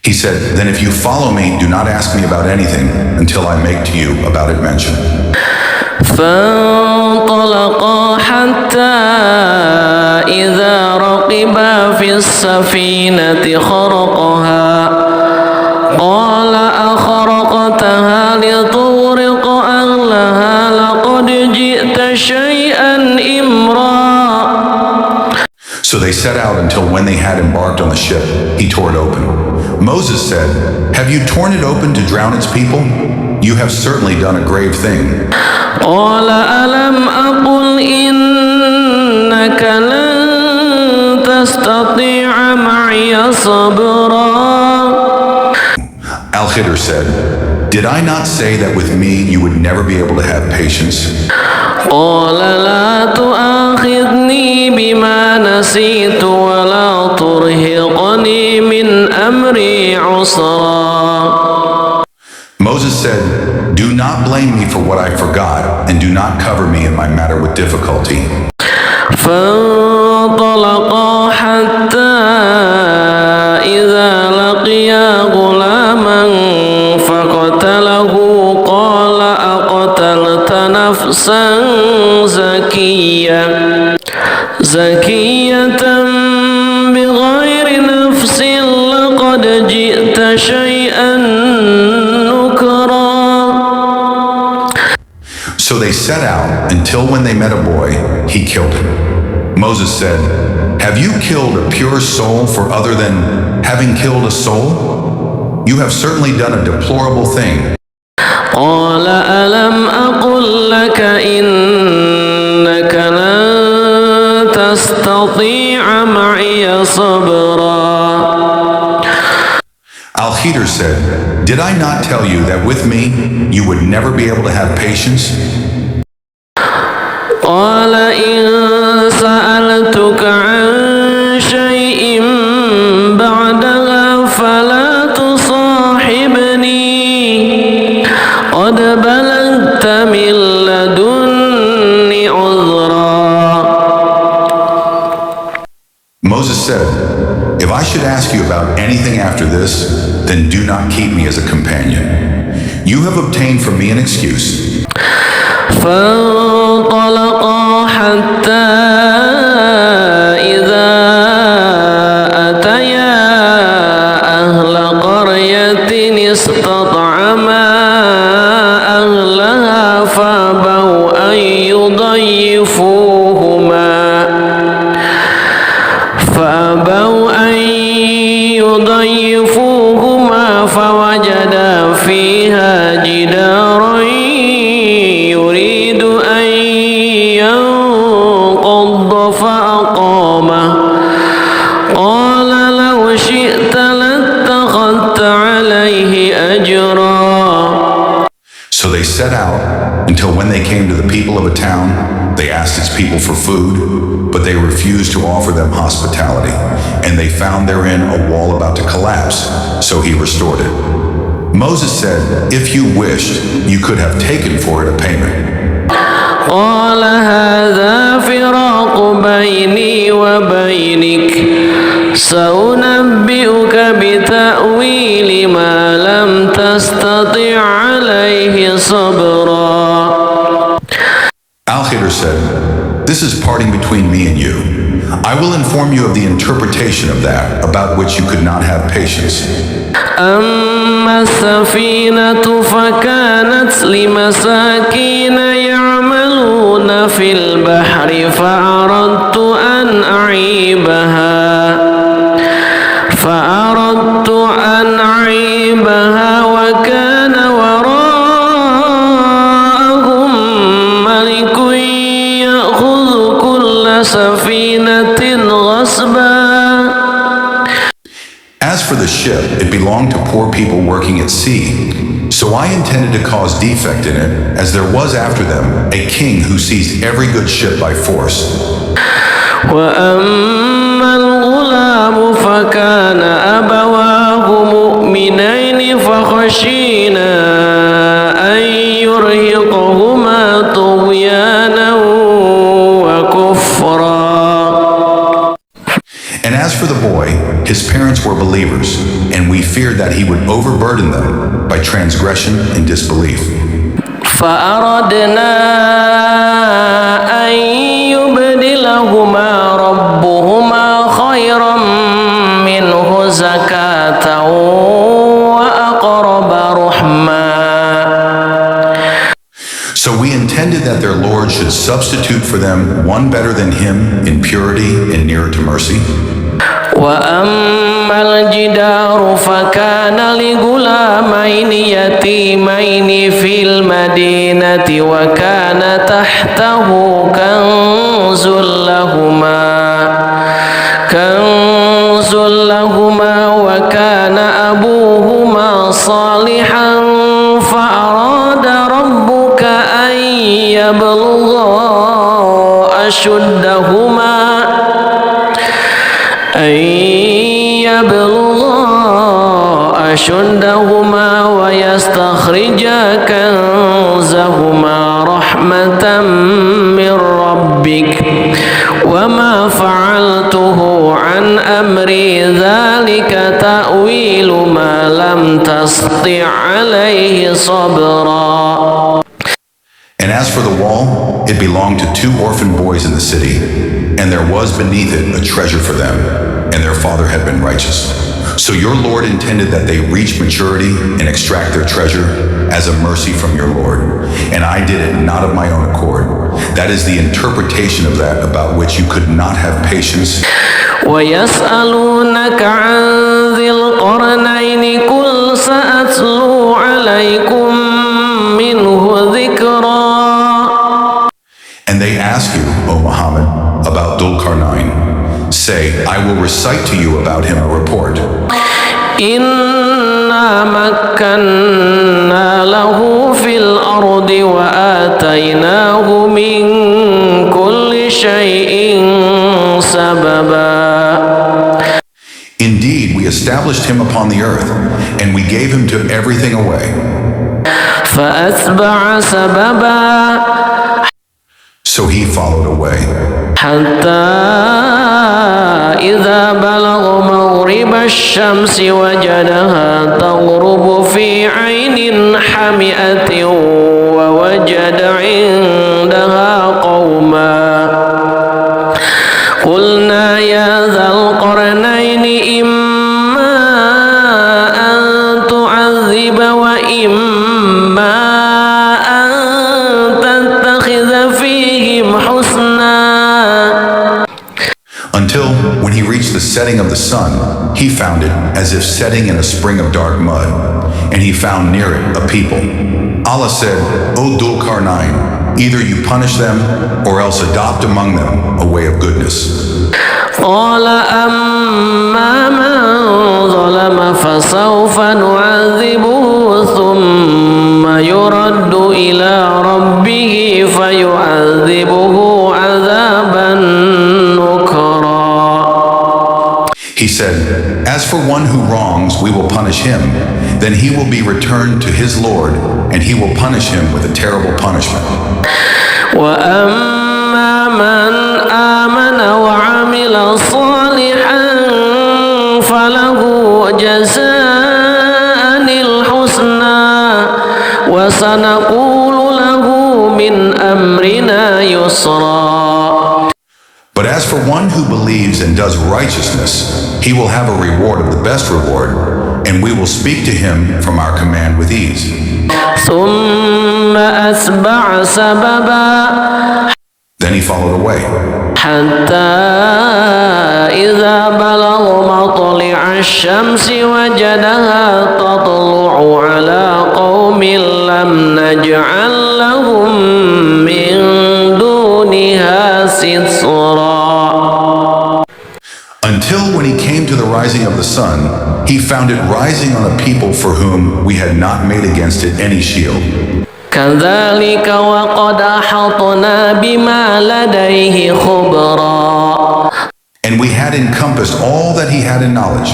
He said, "Then if you follow me, do not ask me about anything until I make to you about it mention." فانطلقا حتى إذا ركبا في السفينة خرقها قال أخرقتها لتغرق أهلها لقد جئت شيئا إمرا. So they set out until when they had embarked on the ship, he tore it open. Moses said, "Have you torn it open to drown its people? You have certainly done a grave thing." قال ألم أقل إنك لن تستطيع معي صبرا. Al-Khidr said, "Did I not say that with me you would never be able to have patience?" قال لا تؤاخذني بما نسيت ولا ترهقني من أمري عسرا. Moses said, "Do not blame me for what I forgot, and do not cover me in my matter with difficulty." فانطلقا حتى إذا لقيا غلاما فقتله قال أقتلت نفسا زكية بغير نفس لقد جئت شيئا نكرا. So they set out until when they met a boy, he killed him. Moses said, "Have you killed a pure soul for other than having killed a soul? You have certainly done a deplorable thing. قال ألم أقل لك إنك لن تستطيع معي صبرا. Al-Khidr said, did I not tell you that with me you would never be able to have patience? قال إن سألتك عن شيء بعدها فلا تصاحبني قد بلغت من لدني عذرا. Moses said, if I should ask you about anything after this, then do not keep me as a companion. You have obtained from me an excuse. فانطلقا حتى إذا أتيا أهل قرية استطعما أهلها فأبوا أن يضيفوهما فوجدا فيها جدارا يريد أن ينقض فأقامه قال لو شئت لاتخذت عليه أجرا. So they set out until when they came to the people of a town, they asked its people for food, but they refused to offer them hospitality, and they found therein a wall about to collapse, so he restored it. Moses said, if you wished, you could have taken for it a payment. قال هذا فراق بيني وبينك سأنبئك بتأويل ما لم تستطع عليه صبرا. Al-Khidr said, this is parting between me and you. I will inform you of the interpretation of that about which you could not have patience. أما السفينة فكانت لمساكين يعملون في البحر فأردت أن أعيبها وكان وراءهم ملك يأخذ كل سفينة غصبا. As for the ship, it belonged to poor people working at sea. So I intended to cause defect in it, as there was after them a king who seized every good ship by force. وأما الغلام فكان أبواه مؤمنين فخشينا أن يرهقهما طغيانا وكفرا. And as for the boy, his parents were believers, and we feared that he would overburden them by transgression and disbelief. فأردنا أن يبدلهما ربهما خيرا منه زكاة وأقرب رحما. So we intended that their Lord should substitute for them one better than him in purity and nearer to mercy. وأما الجدار فكان لغلامين يتيمين في المدينة وكان تحته كنز لهما وكان أبوهما صالحا فأراد ربك أن يبلغا أشدهما ويستخرجا كنزهما رحمة من ربك وما فعلته عن أمري ذلك تأويل ما لم تستطع عليه صبرا. And as for the wall, it belonged to 2 orphan boys in the city, and there was beneath it a treasure for them, and their father had been righteous. So your Lord intended that they reach maturity and extract their treasure as a mercy from your Lord, and I did it not of my own accord. That is the interpretation of that about which you could not have patience. ويسألونك عن ذي Say, I will recite to you about him a report. إنا مكنا له في الأرض وآتيناه من كل شيء سببا. Indeed, we established him upon the earth, and we gave him to everything away. فأتبع سببا. So he followed away. حتى إذا بلغ مغرب الشمس وجدها تغرب في عين حمئة ووجد عندها قوما قلنا يا ذا القرنين إما أن تعذب وإما أن تتخذ فيهم حسنا. Until, when he reached the setting of the sun, he found it as if setting in a spring of dark mud, and he found near it a people. Allah said, O Dhul Qarnayn, either you punish them or else adopt among them a way of goodness. قال أما من ظلم فسوف نعذبه ثم يرد إلى ربه فيعذبه عذابا نكرا. He said, as for one who wrongs, we will punish him. Then he will be returned to his Lord, and he will punish him with a terrible punishment. وأما من آمن وعمل صالحا فله جزاء الحسنى وسنقول له من أمرنا يسرا. But as for one who believes and does righteousness, he will have a reward of the best reward, and we will speak to him from our command with ease. ثم أتبع سببا. Then he followed away. حتى إذا بلغ مطلع الشمس وجدها تطلع على قوم لم نجعل لهم من دونها سترا. Until when he came to the rising of the sun, he found it rising on a people for whom we had not made against it any shield. كذلك وقد أحطنا بما لديه خبرا. And we had encompassed all that he had in knowledge.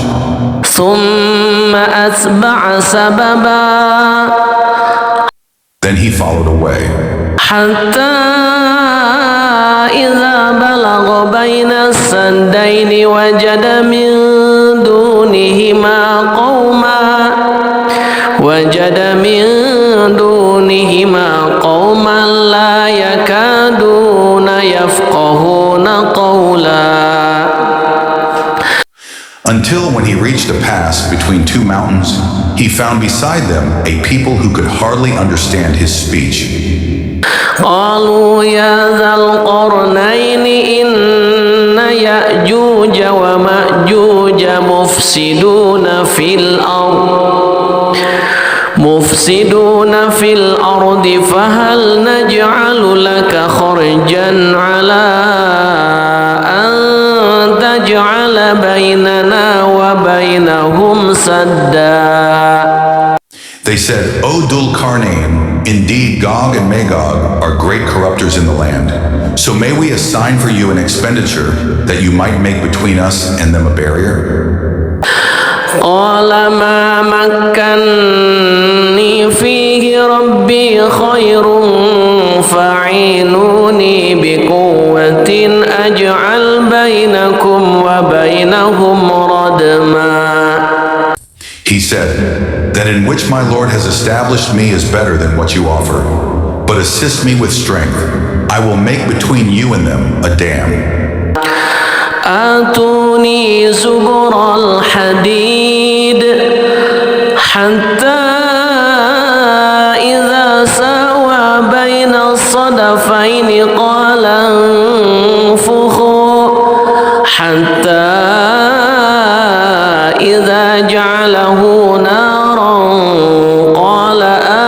ثم أتبع سببا. Then he followed away. حتى إذا بلغ بين السدين وجد من دونهما قوما لا يكادون يفقهون قولا. Until when he reached a pass between two mountains, he found beside them a people who could hardly understand his speech. قالوا يا ذا القرنين إن يأجوج ومأجوج مفسدون في الأرض فهل نجعل لك خرجا على أن تجعل بيننا وبينهم سدا. They said, O Dhul Qarnayn, indeed Gog and Magog are great corruptors in the land. So may we assign for you an expenditure that you might make between us and them a barrier? قال ما مكني فيه ربي خير فاعينوني بقوة أجعل بينكم وبينهم ردما. He said, that in which my Lord has established me is better than what you offer. But assist me with strength. I will make between you and them a dam. آتوني زبر الحديد حتى إذا ساوى بين الصدفين قال انفخوا حتى إذا جعله نارا قال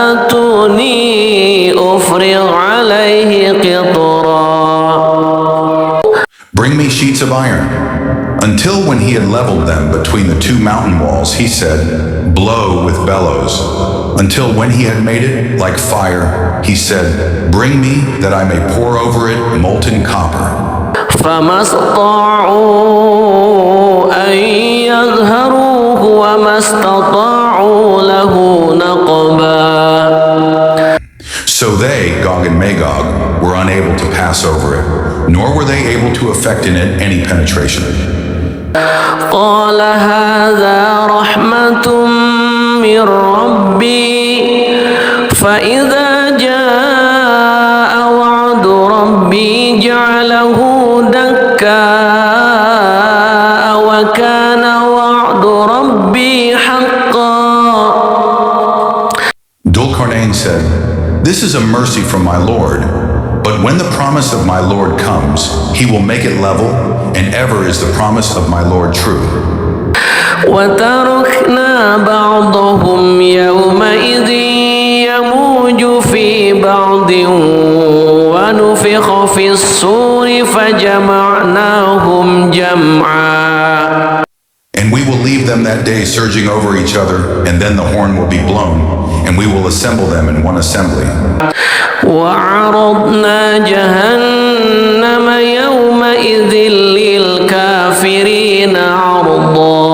آتوني أفرغ عليه قطرا. Bring me sheets of iron. until when he had leveled them between the two mountain walls, he said, "Blow with bellows." Until when he had made it like fire, he said, "Bring me that I may pour over it molten copper." فما استطاعوا أن يظهروه وما استطاعوا له نقبا. So they, Gog and Magog, were unable to pass over it, nor were they able to effect in it any penetration. قال هذا رحمة من ربي فإذا جاء وعد ربي جعله دكا وكان وعد ربي حقا. Dulkarnain said, "This is a mercy from my Lord, but when the promise of my Lord comes, he will make it level, and ever is the promise of my Lord true." وتركنا بعضهم يومئذ يموج في بعض ونفخ في الصور فجمعناهم جمعا. And we will leave them that day surging over each other, and then the horn will be blown, and we will assemble them in one assembly. وعرضنا جهنم يومئذ للكافرين عرضا.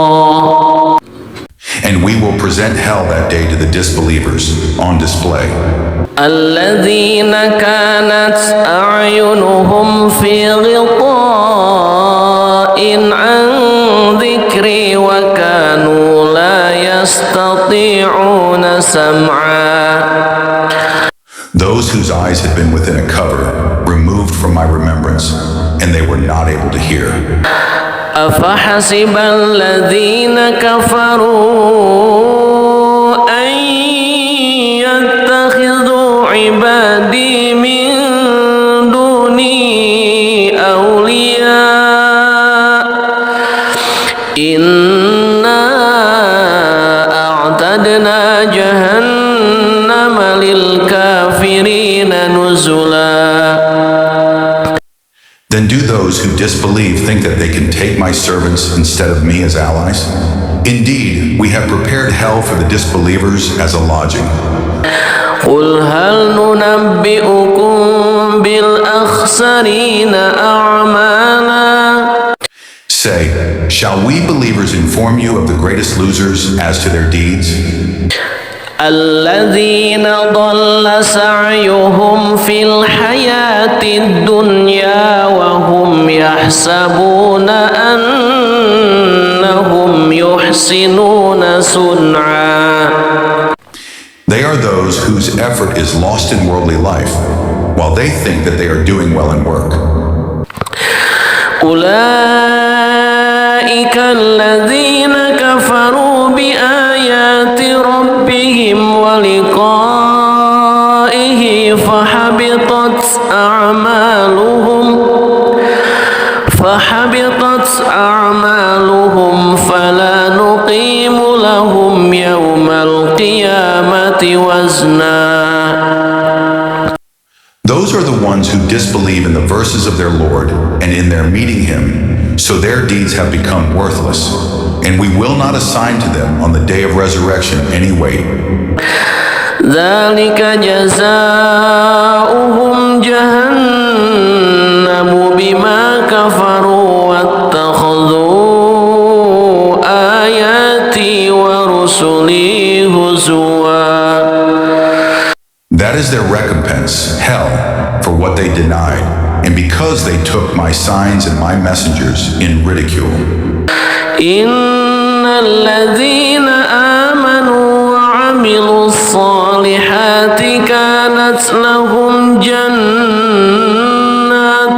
And we will present hell that day to the disbelievers on display. الذين كانت أعينهم في غطاء عن ذكري وكانوا لا يستطيعون سمعا. Those whose eyes had been within a cover, removed from my remembrance, and they were not able to hear. أفحسب الذين كفروا أن يتخذوا عبادي من دوني أولياء إنا أعتدنا جهنم للكافرين نزلا. Then do those who disbelieve think that they can take my servants instead of me as allies? Indeed, we have prepared hell for the disbelievers as a lodging. قل هل ننبئكم بالأخسرين أعمالا. Say, shall we believers inform you of the greatest losers as to their deeds? الذين ضل سعيهم في الحياة الدنيا وهم يحسبون أنهم يحسنون صنعا. They are those whose effort is lost in worldly life, while they think that they are doing well in work. أولئك الذين كفروا بآيات ربهم ولقائه فحبطت أعمالهم فلا نقيم لهم يوم القيامة وزنا. Those are the ones who disbelieve in the verses of their Lord and in their meeting him, so their deeds have become worthless, and we will not assign to them on the day of resurrection any weight. ذلك جزاؤهم جهنم بما كفروا واتخذوا آياتي ورسلي هزوا. That is their recompense, hell, for what they denied, and because they took my signs and my messengers in ridicule. إن الذين آمنوا وعملوا الصالحات كانت لهم جنات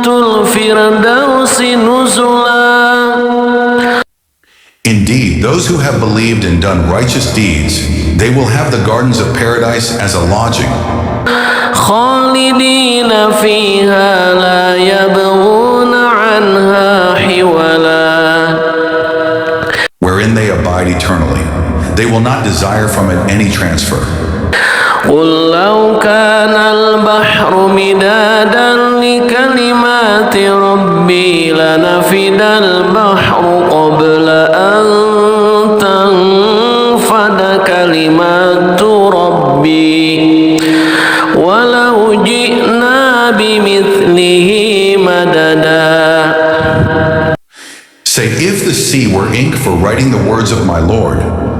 الفردوس نزلا. Indeed, those who have believed and done righteous deeds, they will have the gardens of paradise as a lodging. خالدين فيها لا يبغون عنها حولا. Wherein they abide eternally. They will not desire from it any transfer. قل لو كان البحر مدادا لكلمات ربي لنفد البحر قبل أن تنفد كلمات ربي ولو جئنا بمثله مددا. Say, if the sea were ink for writing the words of my Lord,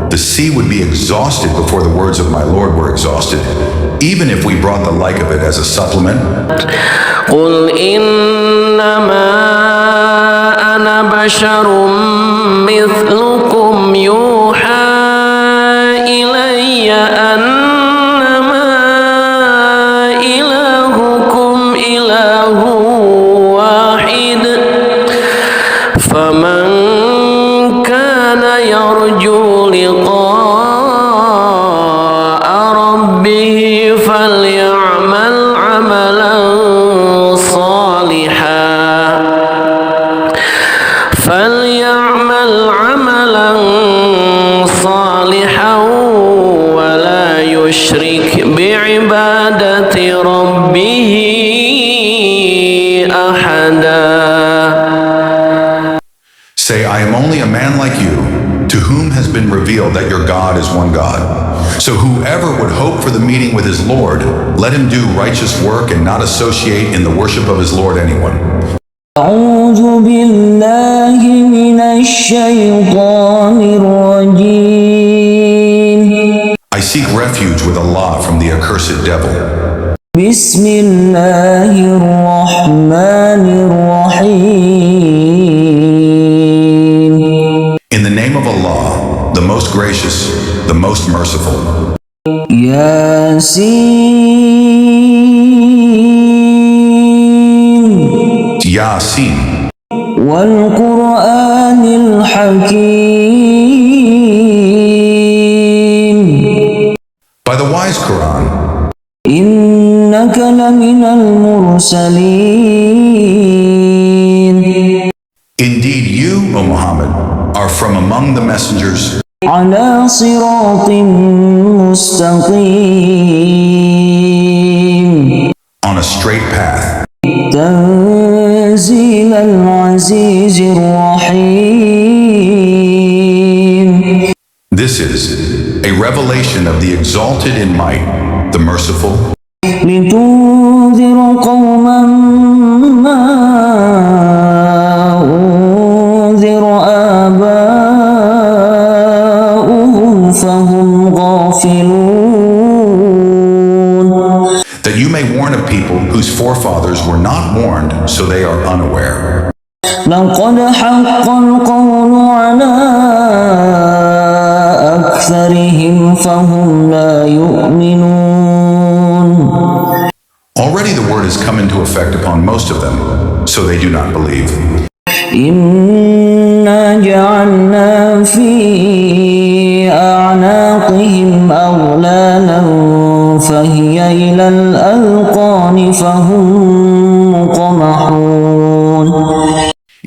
the sea would be exhausted before the words of my Lord were exhausted, even if we brought the like of it as a supplement. قل إنما أنا بشر مثلكم يوحى إلي أنما إلهكم إله واحد فمن كان يرجو لقاء ربه فليعمل عملا صالحا ولا يشرك بعبادة ربه أحدا. Say, I am only a man like you, to whom has been revealed that your God is one God. So whoever would hope for the meeting with his Lord, let him do righteous work and not associate in the worship of his Lord anyone. أعوذ بالله من الشيطان الرجيم. I seek refuge with Allah from the accursed devil. بسم الله الرحمن الرحيم. In the name of Allah, the most gracious, the most merciful. Yasin. والقرآن الحكيم. By the wise Quran. إنك لمن المرسلين. Indeed, you, O Muhammad, are from among the messengers. على صراط مستقيم. On a straight path. تنزيل العزيز الرحيم. This is a revelation of the exalted in might, the merciful. لتنذر قوما ما أنذر آباؤهم فهم غافلون. That you may warn a people whose forefathers were not warned, so they are unaware. لقد حق القول على أكثرهم فهم لا يؤمنون. Already the word has come into effect upon most of them, so they do not believe. إنا جعلنا في أعناقهم أغلالا فهي إلى الأذقان فهم مقمحون.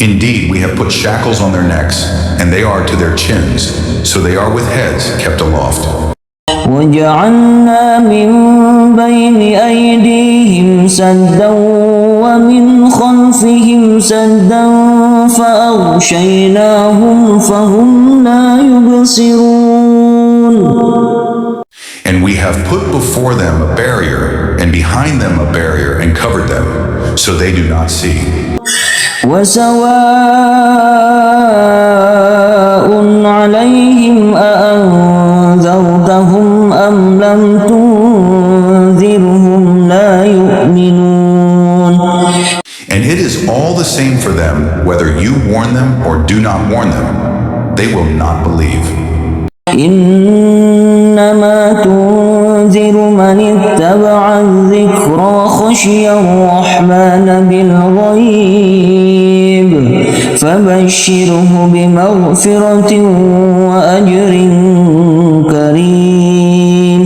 Indeed, we have put shackles on their necks, and they are to their chins, so they are with heads kept aloft. وجعلنا من بين أيديهم سدا ومن خلفهم سدا فأغشيناهم فهم لا يبصرون. And we have put before them a barrier, and behind them a barrier, and covered them, so they do not see. وسواء عليهم أأنذرتهم أم لم تنذرهم لا يؤمنون. And it is all the same for them whether you warn them or do not warn them. They will not believe. إنما تنذر من اتبع الذكر وخشي الرحمن بالغيب فبشره بمغفرة وأجر كريم.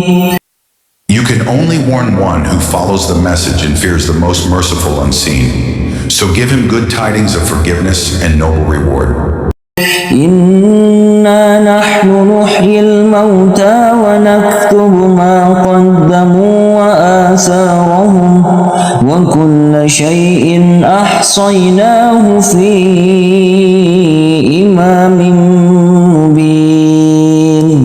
You can only warn one who follows the message and fears the most merciful unseen. So give him good tidings of forgiveness and noble reward. إنا نحن نحيي الموتى ونكتب ما قدموا قدموا وآثارهم وكل شيء أحصيناه في إمام مبين.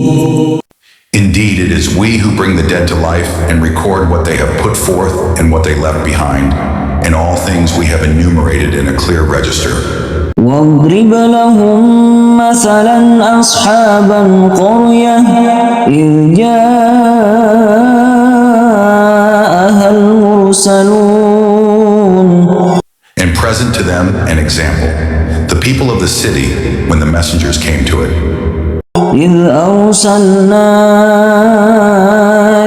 Indeed, it is we who bring the dead to life and record what they have put forth and what they left behind, and all things we have enumerated in a clear register. واضرب لهم مثلا أصحاب القرية إذ جاءها المرسلون. And present to them an example, the people of the city when the messengers came to it. إذ أرسلنا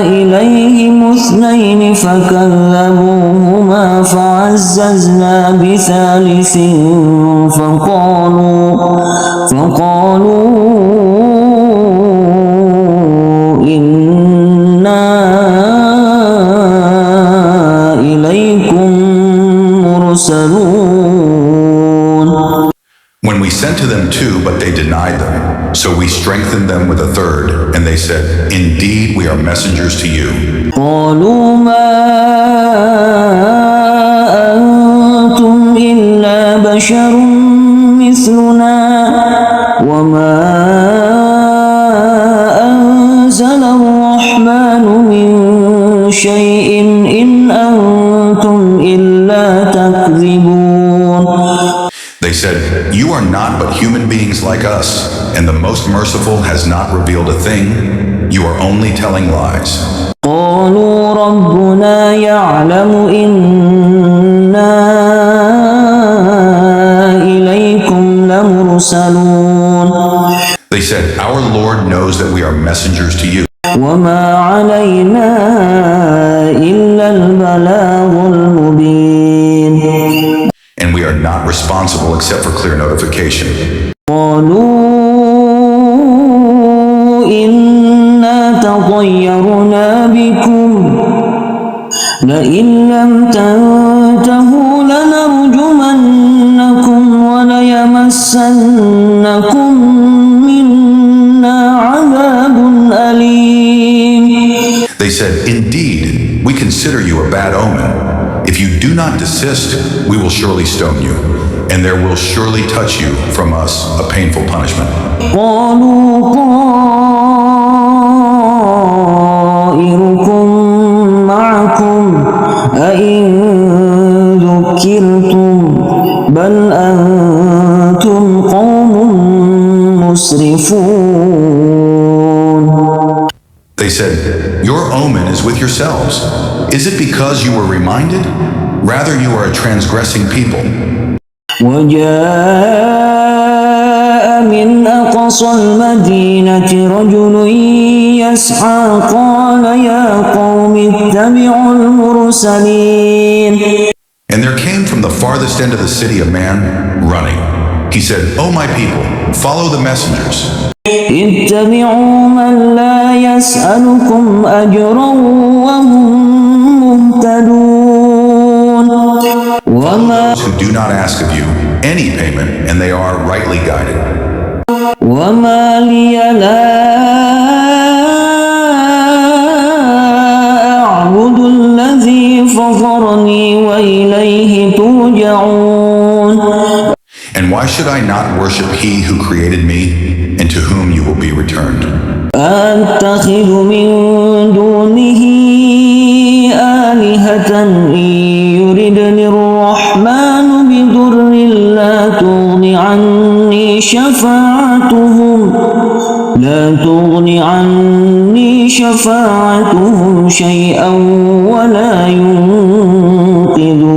إليهم اثنين فكذبوهما فعززنا بثالث فقالوا إنا إليكم مرسلون. When we sent to them two, but they denied them. So we strengthened them with a third, and they said, Indeed, we are messengers to you. قالوا ما أنتم إلا بشر مثلنا وما أنزل الرحمن من شيء إن أنتم إلا تكذبون. They said, You are not but human beings like us, and the Most Merciful has not revealed a thing. You are only telling lies. قالوا ربنا يعلم إنا إليكم لمرسلون. They said, Our Lord knows that we are messengers to you. وما علينا إلا البلاغ المبين. And we are not responsible except for clear notification. قالوا إنا تطيرنا بكم لئن لم تنتهوا لنرجمنكم وليمسنكم منا عذاب أليم. They said, Indeed, we consider you a bad omen. If you do not desist, we will surely stone you, and there will surely touch you from us a painful punishment. قالوا طائركم معكم أئن ذكرتم بل أنتم قوم مسرفون. They said, Your omen is with yourselves. Is it because you were reminded? Rather, you are a transgressing people. وجاء من أقصى المدينة رجل يسعى قال يا قوم اتبعوا المرسلين. And there came from the farthest end of the city a man running. He said, O my people, follow the messengers. اتبعوا من لا يسألكم أجرا وهم مهتدون. Those who do not ask of you any payment, and they are rightly guided. وما لي لا أعبد الذي فطرني وإليه ترجعون. And why should I not worship he who created me, and to whom you will be returned? أتخذ من دونه آلهة إن يردني الرحمن بضر لا تغن عني شفاعتهم شيئا ولا ينقذون.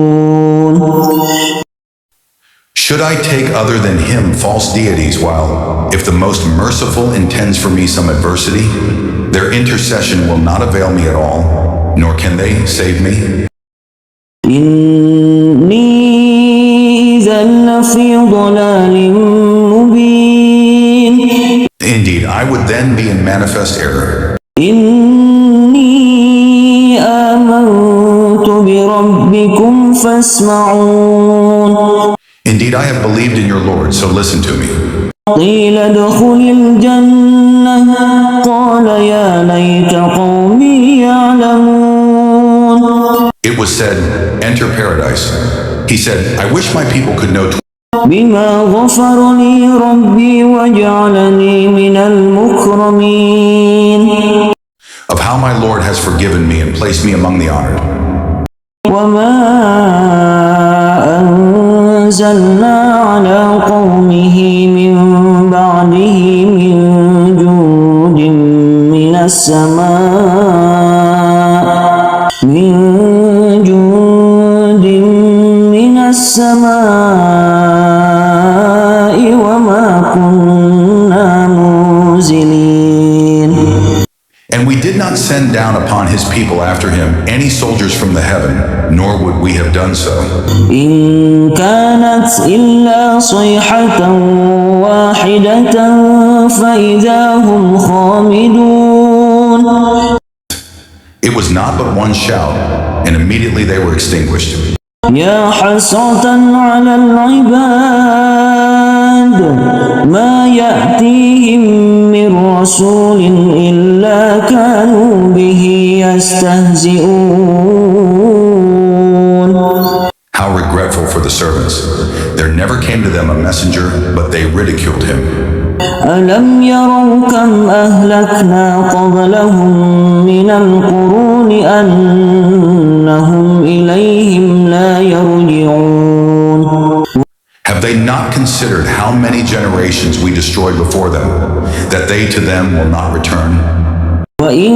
Should I take other than him false deities while, if the most merciful intends for me some adversity, their intercession will not avail me at all, nor can they save me? إني إذا لفي ضلال مبين. Indeed, I would then be in manifest error. إني آمنت بربكم فاسمعون. Indeed, I have believed in your Lord, so listen to me. قيل ادخل الجنة قال يا ليت قومي يعلمون. was said, "Enter paradise." He said, "I wish my people could know بما غفر لي ربي وجعلني من المكرمين of how my Lord has forgiven me and placed me among the honored." وما أنزلنا على قومه من بعده من جند من السماء وما كنا منزلين. And we did not send down upon his people after him any soldiers from the heaven, nor would we have done so. إن كانت إلا صيحة واحدة فإذا هم خامدون. It was not but one shout, and immediately they were extinguished. يا حسرة على العباد ما يأتيهم من رسول إلا كانوا به يستهزئون. How regretful for the servants. There never came to them a messenger, but they ridiculed him. ألم يروا كم أهلكنا قبلهم من القرون أنهم إليهم لا يرجعون. Have they not considered how many generations we destroyed before them, that they to them will not return? وإن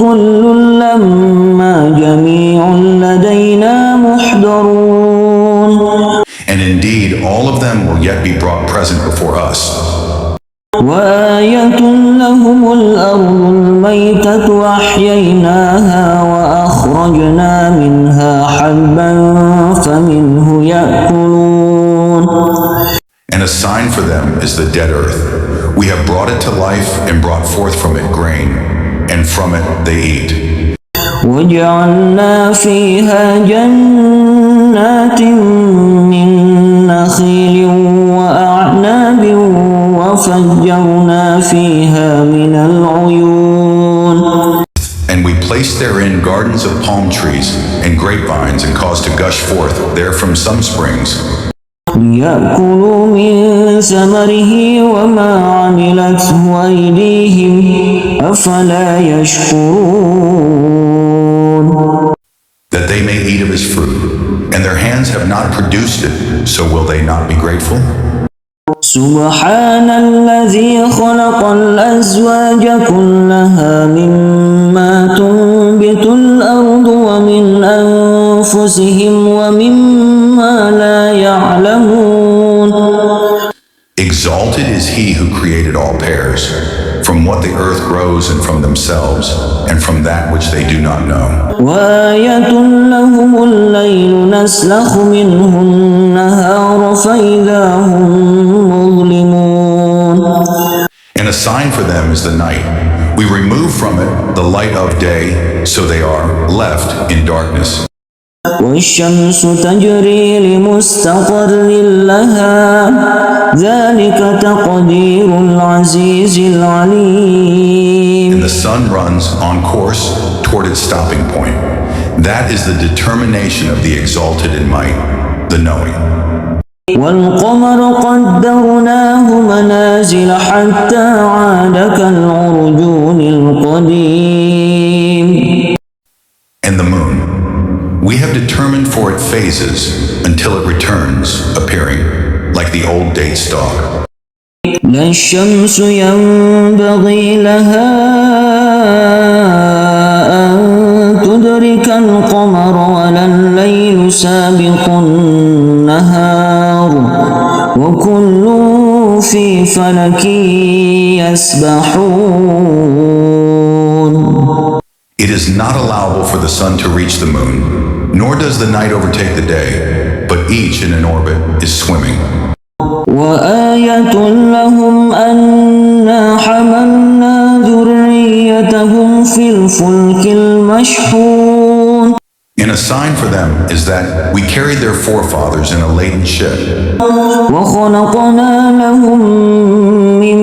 كل لما جميع لدينا محضرون. And indeed, all of them will yet be brought present before us. وآية لهم الأرض الميتة أحييناها وأخرجنا منها حبا فمنه يأكلون. And a sign for them is the dead earth. We have brought it to life and brought forth from it grain, and from it they eat. وجعلنا فيها جنات من نخيل وأعناب وفجرنا فيها من العيون. And we placed therein gardens of palm trees and grapevines and caused to gush forth therefrom some springs. ليأكلوا من ثمره وما عملته أيديهم أفلا يشكرون. That they may eat of his fruit, and their hands have not produced it, so will they not be grateful? سبحان الذي خلق الأزواج كلها مما تنبت الأرض ومن أنفسهم ومما لا يعلمون. Exalted is he who created all pairs, from what the earth grows and from themselves, and from that which they do not know. وآية لهم الليل نسلخ منه النهار فإذا هم مظلمون. And a sign for them is the night. We remove from it the light of day, so they are left in darkness. والشمس تجري لمستقر لها ذلك تقدير العزيز العليم. And the sun runs on course toward its stopping point. That is the determination of the exalted in might, the knowing. والقمر قدرناه منازل حتى عاد كالعرجون القديم. And the moon, we have determined for it phases until it returns, appearing like the old date stalk. لا الشمس ينبغي لها أن تدرك القمر ولا الليل سابق النهار وكل في فلك يسبحون. It is not allowable for the sun to reach the moon, nor does the night overtake the day, but each in an orbit is swimming. وآية لهم أنا حملنا ذريتهم في الفلك المشحون. And a sign for them is that we carried their forefathers in a laden ship. وخلقنا لهم من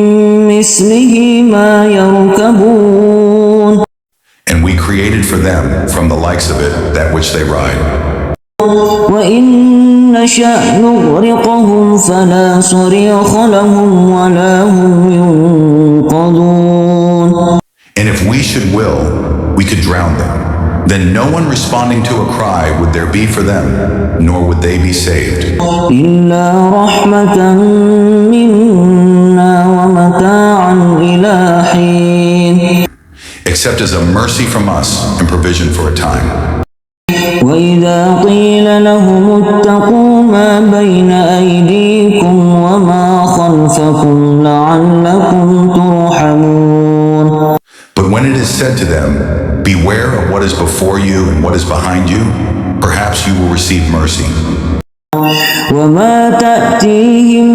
مثله ما يركبون. And we created for them from the likes of it that which they ride. وإن نشأ نغرقهم فلا صريخ لهم ولا هم ينقذون. And if we should will, we could drown them. Then no one responding to a cry would there be for them, nor would they be saved. إلا رحمة منا ومتاعا إلى حين. Except as a mercy from us and provision for a time. وإذا قيل لهم اتقوا ما بين أيديكم وما خلفكم لعلكم ترحمون. But when it is said to them, beware of what is before you and what is behind you, perhaps you will receive mercy. وما تأتيهم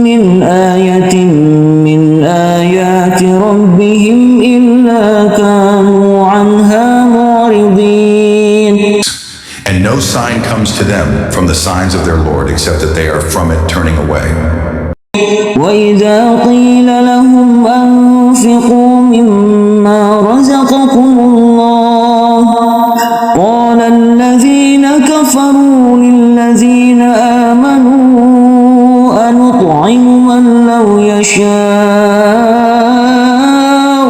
من آية من آيات ربهم إلا كانوا عنها معرضين. And no sign comes to them from the signs of their Lord except that they are from it turning away. وإذا قيل لهم أنفقوا مما رزقكم الله قال الذين كفروا للذين آمنوا أنطعم من لو يشاء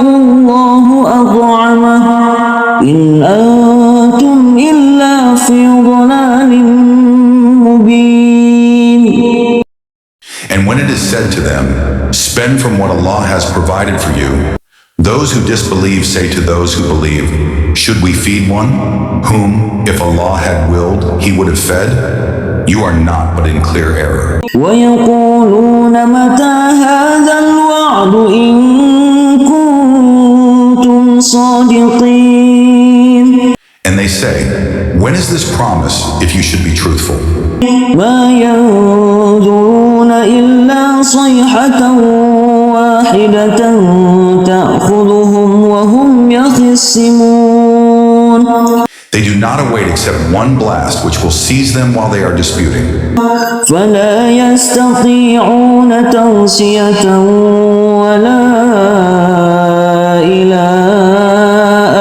الله أطعمه إن أنتم إلا في ضلال مبين. And when it is said to them, spend from what Allah has provided for you, those who disbelieve say to those who believe, should we feed one, whom, if Allah had willed, He would have fed? You are not but in clear error. ويقولون متى هذا الوعد إن كنتم صادقين. And they say, when is this promise if you should be truthful? ما ينظرون إلا صيحة واحدة تأخذهم وهم يخصمون. They do not await except one blast which will seize them while they are disputing. فلا يستطيعون توصية ولا إلى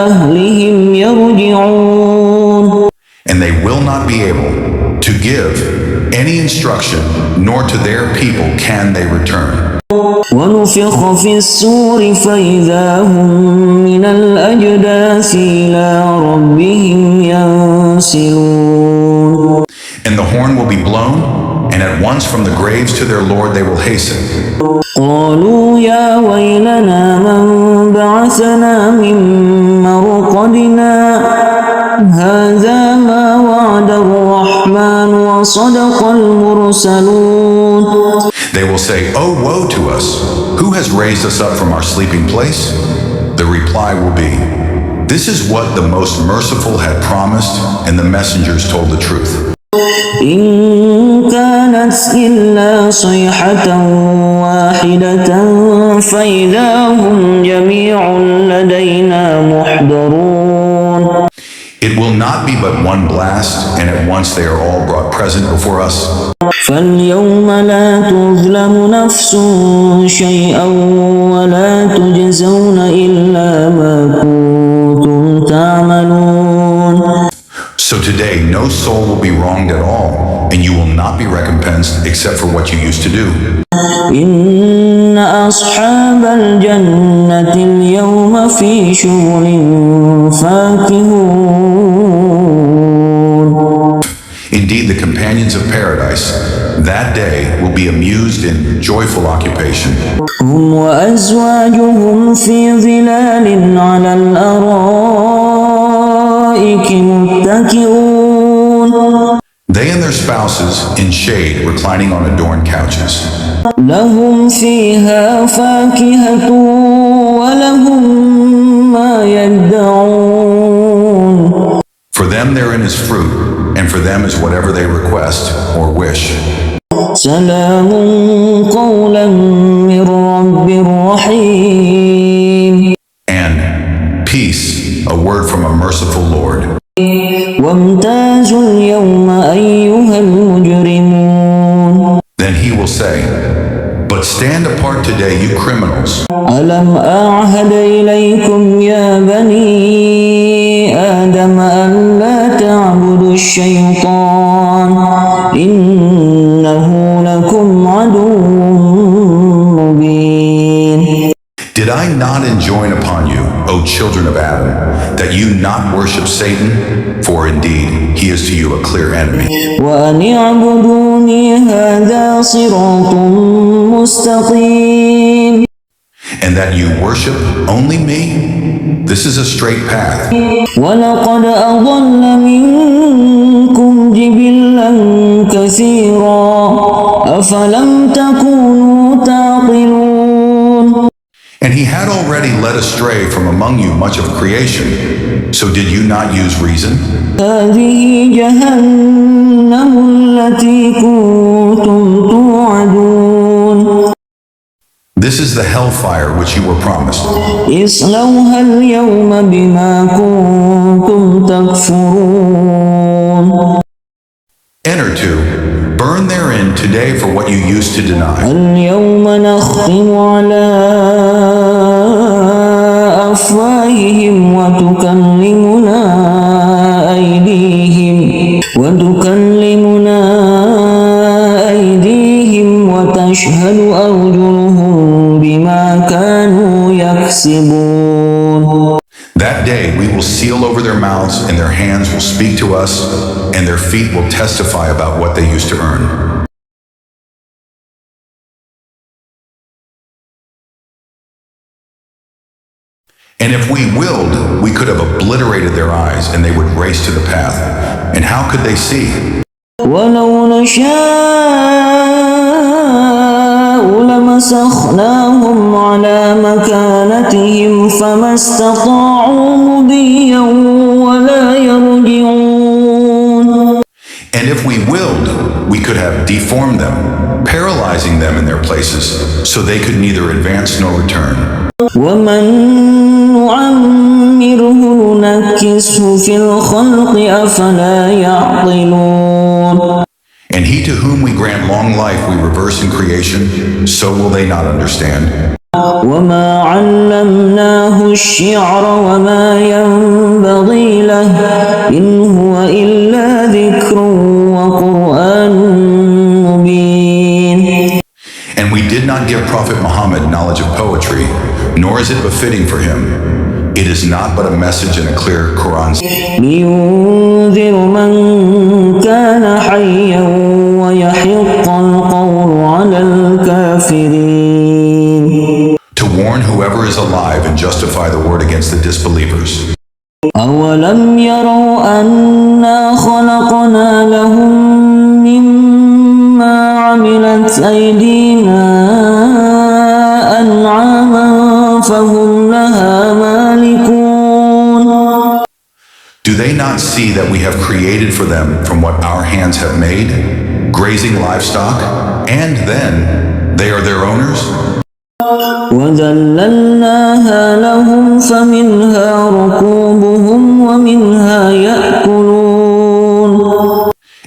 أهلهم يرجعون. And they will not be able to give any instruction, nor to their people can they return. ونفخ في الصور فإذا هم من الأجداث إلى ربهم ينسلون. And the horn will be blown, and at once from the graves to their Lord they will hasten. قالوا يا ويلنا من بعثنا من مرقدنا هذا ما وعد الرحمن وصدق المرسلون. They will say, oh, woe to us! Who has raised us up from our sleeping place? The reply will be, this is what the most merciful had promised, and the messengers told the truth. إن كانت إلا صيحة واحدة فإذا هم جميع لدينا محضرون. It will not be but one blast, and at once they are all brought present before us. فاليوم لا تظلم نفس شيئا ولا تجزون إلا ما كنتم تعملون. So today no soul will be wronged at all, and you will not be recompensed except for what you used to do. إن أصحاب الجنة اليوم في شغل فاكهون. Indeed, the companions of paradise that day will be amused in joyful occupation. هم وأزواجهم في ظلال على الأرائك متكئون. They and their spouses in shade reclining on adorned couches. لهم فيها فاكهة ولهم ما يدعون. For them therein is fruit, and for them is whatever they request or wish. سلام قولا من رب رحيم. And peace, a word from a merciful Lord. وامتازوا اليوم أيها المجرمون. Then he will say, but stand apart today, you criminals. ألم أعهد إليكم يا بني آدم ألا تعبدوا الشيطان إنه لكم عدو مبين. Did I not enjoin upon you, O children of Adam, that you not worship Satan? For indeed, he is to you a clear enemy. وأن اعبدوني هذا صراط مستقيم. And that you worship only me? This is a straight path. ولقد أضل منكم جبلا كثيرا أفلم تكونوا تعقلون. And he had already led astray from among you much of creation. So did you not use reason? هذه جهنم التي كنتم توعدون. This is the hellfire which you were promised. اصلوها اليوم بما كنتم تكفرون. Enter to, burn therein today for what you used to deny. اليوم نختم على أفواههم وتكلمنا أيديهم وتشهد أرجلهم بما كانوا يكسبون. That day we will seal over their mouths, and their hands will speak to us, and their feet will testify about what they used to earn. And if we willed, we could have obliterated their eyes, and they would race to the path. And how could they see? ولو نشاء لمسخناهم على مكانتهم فما استطاعوا مضيا ولا يرجعون. And if we willed, we could have deformed them, paralyzing them in their places, so they could neither advance nor return. ومن نعمره ننكسه في الخلق أفلا يعقلون. And he to whom we grant long life we reverse in creation, so will they not understand. وما علمناه الشعر وما ينبغي له إن هو إلا ذكر وقرآن مبين. And we did not give Prophet Muhammad knowledge of poetry, nor is it befitting for him. It is not but a message in a clear Quran. لينذر من كان حيا ويحق القول على الكافرين. To warn whoever is alive and justify the word against the disbelievers. أولم يروا أنا خلقنا لهم مما عملت أيدينا أنعاما فهم لها مالكون. Do they not see that we have created for them from what our hands have made, grazing livestock, and then they are their owners? وذللناها لهم فمنها ركوبهم ومنها يأكلون.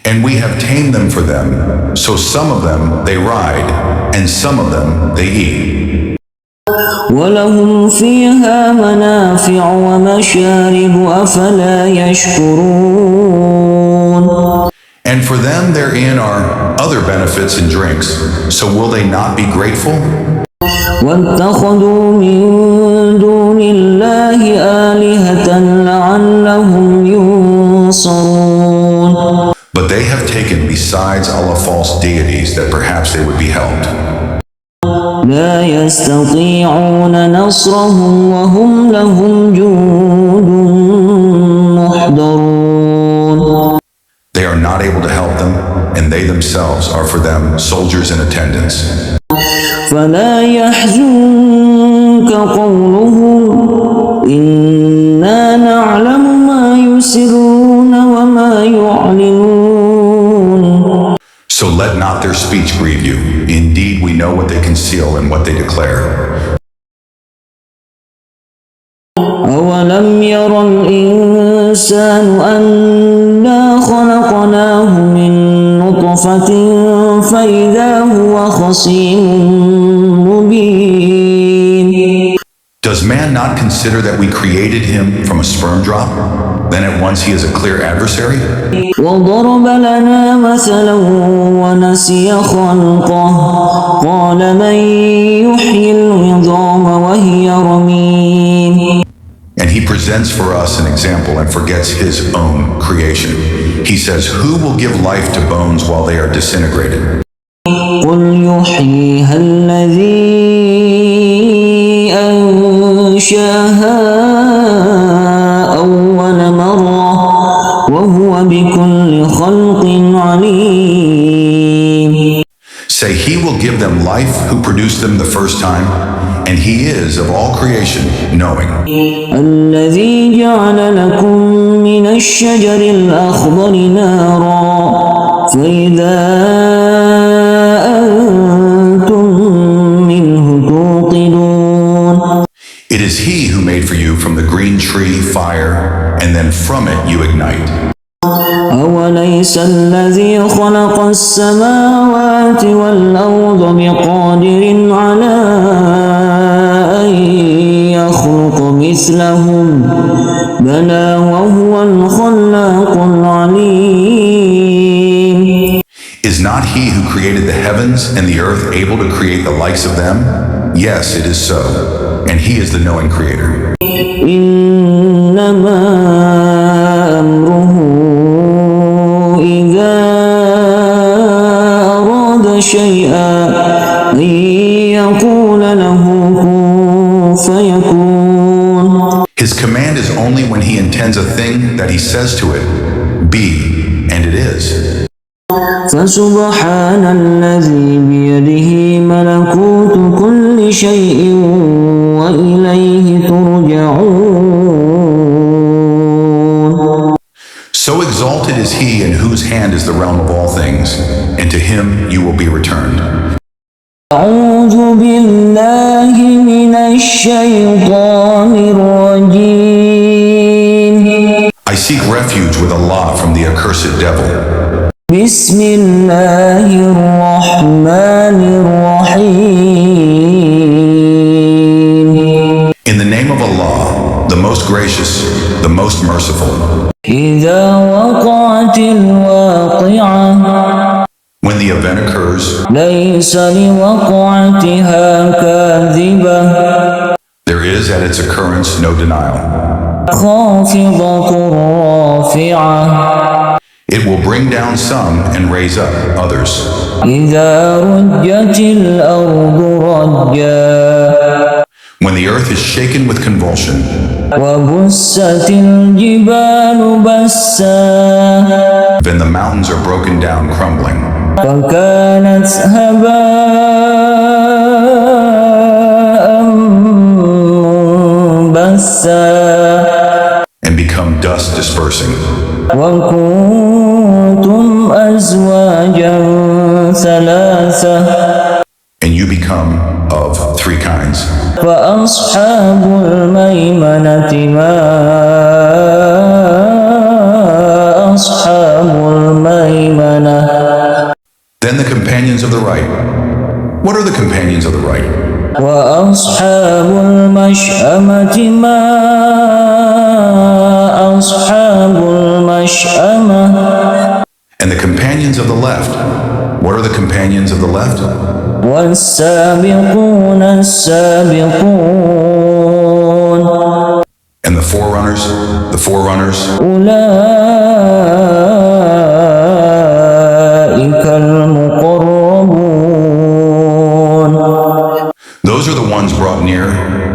And we have tamed them for them, so some of them they ride, and some of them they eat. ولهم فيها منافع ومشارب أفلا يشكرون. And for them therein are other benefits and drinks, so will they not be grateful? واتخذوا من دون الله آلهة لعلهم ينصرون. But they have taken besides Allah false deities that perhaps they would be helped. لا يستطيعون نصرهم وهم لهم جند محضرون. They are not able to help them, and they themselves are for them soldiers in attendance. فلا يحزنك قولهم إنا نعلم ما يسرون وما يعلنون. So let not their speech grieve you. Indeed, we know what they conceal and what they declare. أولم ير الإنسان أنا خلقناه من نطفة فإذا هو خصيم مبين. Does man not consider that we created him from a sperm drop? Then at once he is a clear adversary? وضرب لنا مثلا ونسي خلقه قال من يحيي العظام وهي رميم. And he presents for us an example and forgets his own creation. He says, who will give life to bones while they are disintegrated? قل يحييها الذي أنشاها أول مرة وهو بكل خلق عليم. Say, he will give them life who produced them the first time, and he is of all creation knowing. الذي جعل لكم من الشجر الأخضر نارا فإذا أنتم منه توقدون. It is he who made for you from the green tree fire, and then from it you ignite. أوليس الذي خلق السماوات والأرض بقادر على أن يخلق مثلهم بلى وهو الخلاق العليم. Is not he who created the heavens and the earth able to create the likes of them? Yes, it is so, and he is the knowing creator. إنما أمره إذا أراد شيئا أن يقول له كن فيكون. His command is only when he intends a thing that he says to it, be, and it is. فسبحان الذي بيده ملكوت كل شيء وإليه ترجعون. So exalted is he in whose hand is the realm of all things, and to him you will be returned. أعوذ بالله من الشيطان الرجيم. I seek refuge with Allah from the accursed devil. بسم الله الرحمن الرحيم. In the name of Allah, the most gracious, the most merciful. إذا وقعت الواقعة When the event occurs, ليس لوقعتها كاذبة there is at its occurrence no denial. خافضة رافعة It will bring down some and raise up others. إذا رجت الأرض رجا When the earth is shaken with convulsion, وبست الجبال بسا then the mountains are broken down, crumbling. فكانت هباء منبثا And become dust dispersing. وكنتم أزواجا ثلاثة And you become of three kinds. فأصحاب الميمنة ما أصحاب الميمنة. Then the companions of the right. What are the companions of the right? وأصحاب المشأمة ما أصحاب المشأمة. And the companions of the left. What are the companions of the left? والسابقون السابقون. And the forerunners, the forerunners. أولئك المقربون. Those are the ones brought near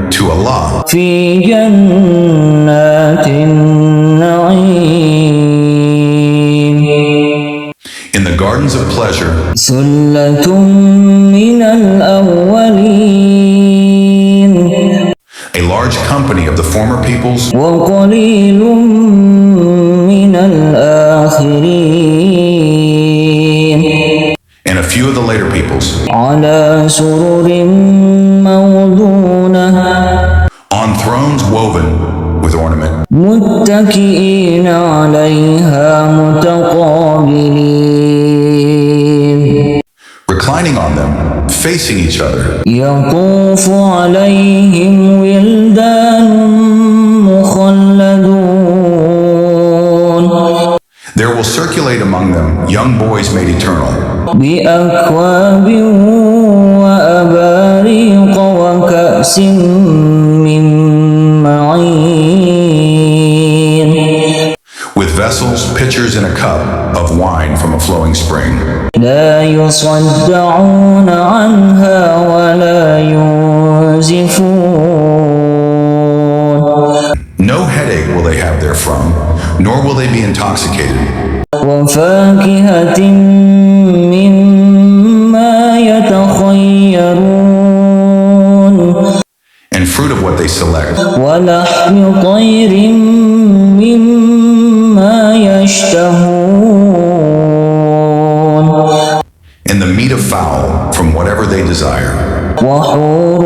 to Allah. في جنات النعيم. In the gardens of pleasure, ثلة من الأولين a large company of the former peoples وقليل من الآخرين. and a few of the later peoples على سرر موضونة on thrones woven with ornament, متكئين عليها متقابلين. reclining on them, facing each other. يطوف عليهم ولدان There will circulate among them young boys made eternal, بأكواب وأباريق وكأس من معين with vessels, pitchers, and a cup of wine from a flowing spring. لا يصدعون عنها ولا ينزفون No headache will they have therefrom, nor will they be intoxicated, وفاكهة مما يتخيرون and fruit of what they select, ولحم طير مما يشتهون and the meat of fowl from whatever they desire. وحور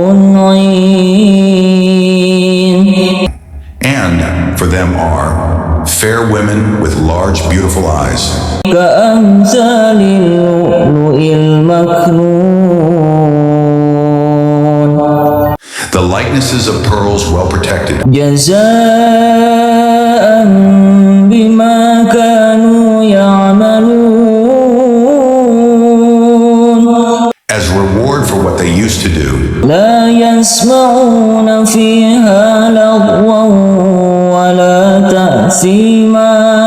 عين And for them are fair women with large, beautiful eyes, كأمثال اللؤلؤ المكنون the likenesses of pearls well protected, جزاء بما كانوا يعملون as reward for what they used to do. لا يسمعون فيها لغوا ولا تأثيما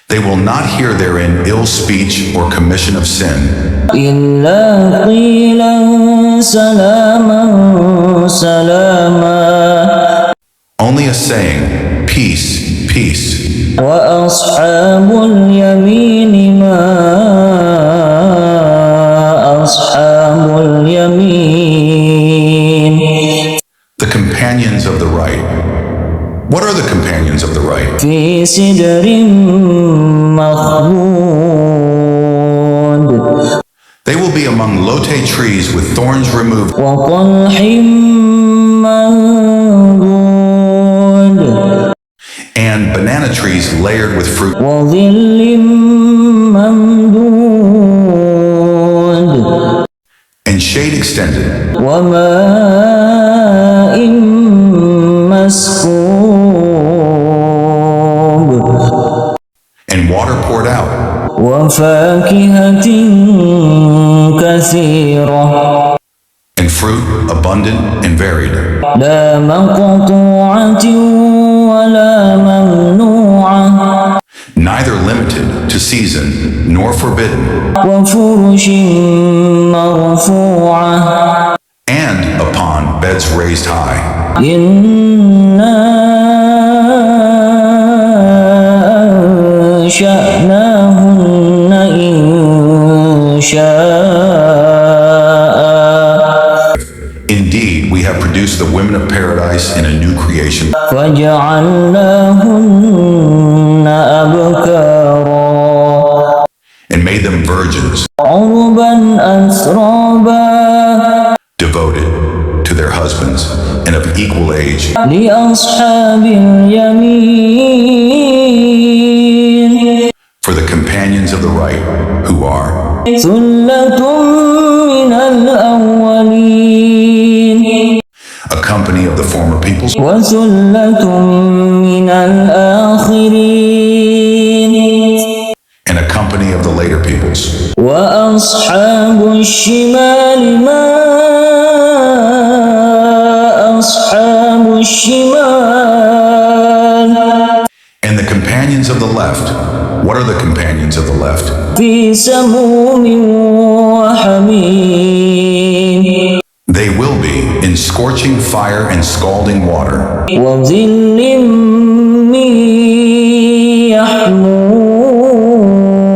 They will not hear therein ill speech or commission of sin, إلا قيلا سلاما سلاما only a saying, peace, peace. وأصحاب اليمين ما أصحاب اليمين The companions of the right. What are the companions of the right? في سدر مخضود They will be among lote trees with thorns removed, وطلح منضود and banana trees layered with fruit, وظل ممدود and shade extended, وماء مسكوب and water poured out, وفاكهة كثيرة and fruit abundant and varied, لا مقطوعة ولا ممنوعة neither limited to season nor forbidden, وفرش مرفوعة and upon beds raised high. إنا أنشأناهن إنشاء Indeed, we have produced the women of paradise in a new creation, فجعلناهن أبكارا and made them virgins, عربا أترابا devoted to their husbands and of equal age, لأصحاب اليمين for the companions of the right, who are ثلة من الأولين a company of the former peoples وثلة من الآخرين and a company of the later peoples. وأصحاب الشمال ما أصحاب الشمال And the companions of the left, what are the companions of the left? في سموم وحميم They will be in scorching fire and scalding water, وظل من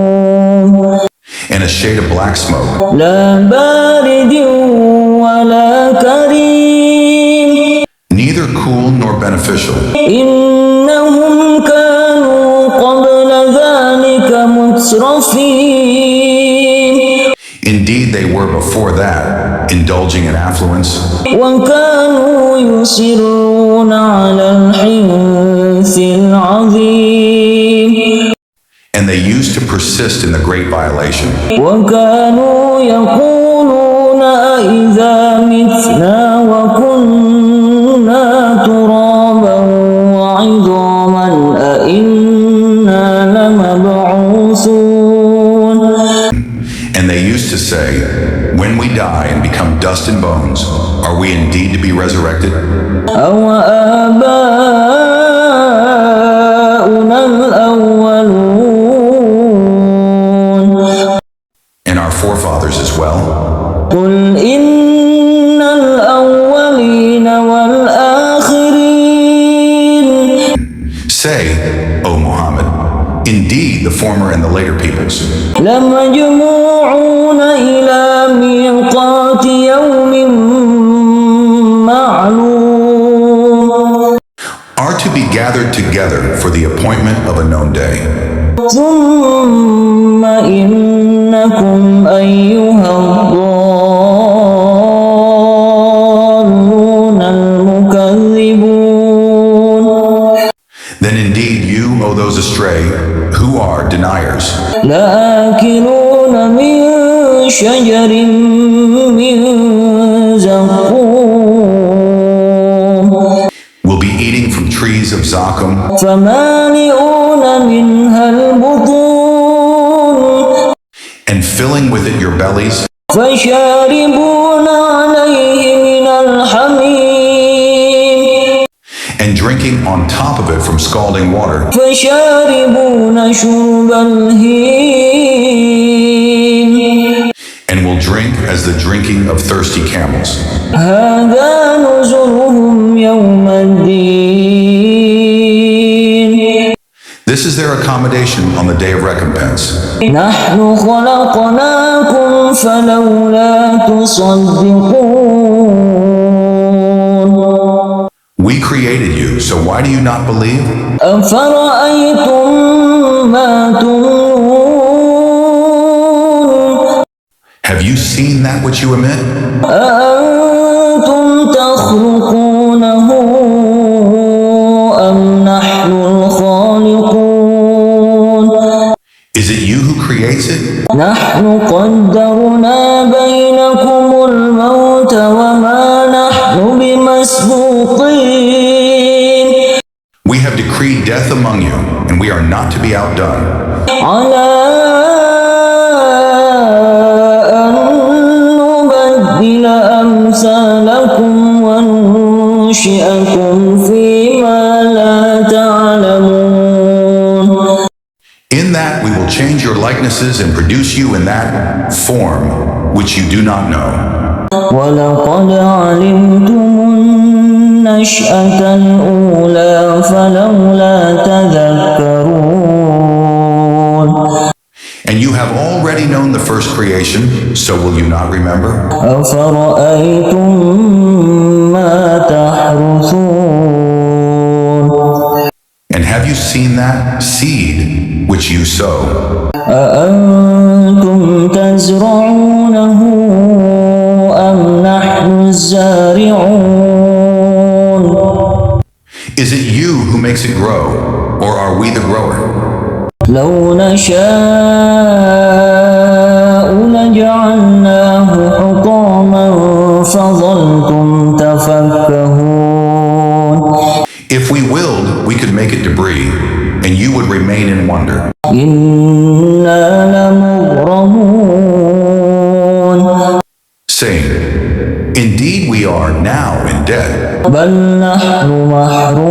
يحموم and a shade of black smoke, لا بارد ولا كريم neither cool nor beneficial. إنهم كانوا قبل ذلك مترفين Indeed, they were before that, indulging in affluence, وكانوا يصرون على الحنث العظيم and they used to persist in the great violation. وكانوا يقولون أإذا متنا وكنا ترابا وعظاما أإنا لمبعوثون die and become dust and bones, are we indeed to be resurrected? أَوَآبَاؤُنَا الْأَوَّلُونَ And our forefathers as well? قُلْ إِنَّ الْأَوَّلِينَ وَالْآخِرِينَ Say, O Muhammad, indeed the former and the later peoples لَمَجْمُوعُونَ إِلَى مِيقَاتِ يَوْمٍ مَّعْلُومٍ are to be gathered together for the appointment of a known day. ثُمَّ إِنَّكُمْ أَيُّهَا الضَّالُّونَ الْمُكَذِّبُونَ Then indeed you, O those astray, who are deniers, لَآكِلُونَ مِن شَجَرٍ مِّن زَقُّومٍ will be eating from trees of zakum, فَمَالِئُونَ مِنْهَا الْبُطُونَ and filling with it your bellies, فَشَارِبُونَ عَلَيْهِ مِنَ الْحَمِيمِ and drinking on top of it from scalding water, فَشَارِبُونَ شُرْبَ الْهِيمِ and will drink as the drinking of thirsty camels. هَذَا نُزُلُهُمْ يَوْمَ الدِّينِ This is their accommodation on the day of recompense. نَحْنُ خَلَقْنَاكُمْ فَلَوْلَا تُصَدِّقُونَ We created you, so why do you not believe? أَفَرَأَيْتُم مَّا تُمْنُونَ Have you seen that which you emit? أَأَنتُمْ تَخْلُقُونَهُ أَمْ نَحْنُ الْخَالِقُونَ Is it you who creates it? نَحْنُ قَدَّرْنَا بَيْنَكُمُ الْمَوْتَ وَمَا نَحْنُ بِمَسْبُوقِينَ We have decreed death among you, and we are not to be outdone. عَلَىٰ أَن نُّبَدِّلَ أَمْثَالَكُمْ وَنُنشِئَكُمْ فِيمَا لَا تَعْلَمُونَ In that we will change your likenesses and produce you in that form which you do not know. وَلَقَدْ عَلِمْتُمُ النَّشْأَةَ الْأُولَىٰ فَلَوْلَا تَذَكَّرُونَ And you have already known the first creation, so will you not remember? أَفَرَأَيْتُم مَّا تَحْرُثُونَ And have you seen that seed which you sow? أَأَنتُمْ تَزْرَعُونَهُ أَمْ نَحْنُ الزَّارِعُونَ Is it you who makes it grow, or are we the grower? لَوْ نَشَاءُ لَجَعَلْنَاهُ حُطَامًا فَظَلْتُمْ تَفَكَّهُونَ If we willed, we could make it debris, and you would remain in wonder. إِنَّا لَمُغْرَمُونَ Saying, indeed we are now in debt. بَلْ نَحْنُ مَحْرُومُونَ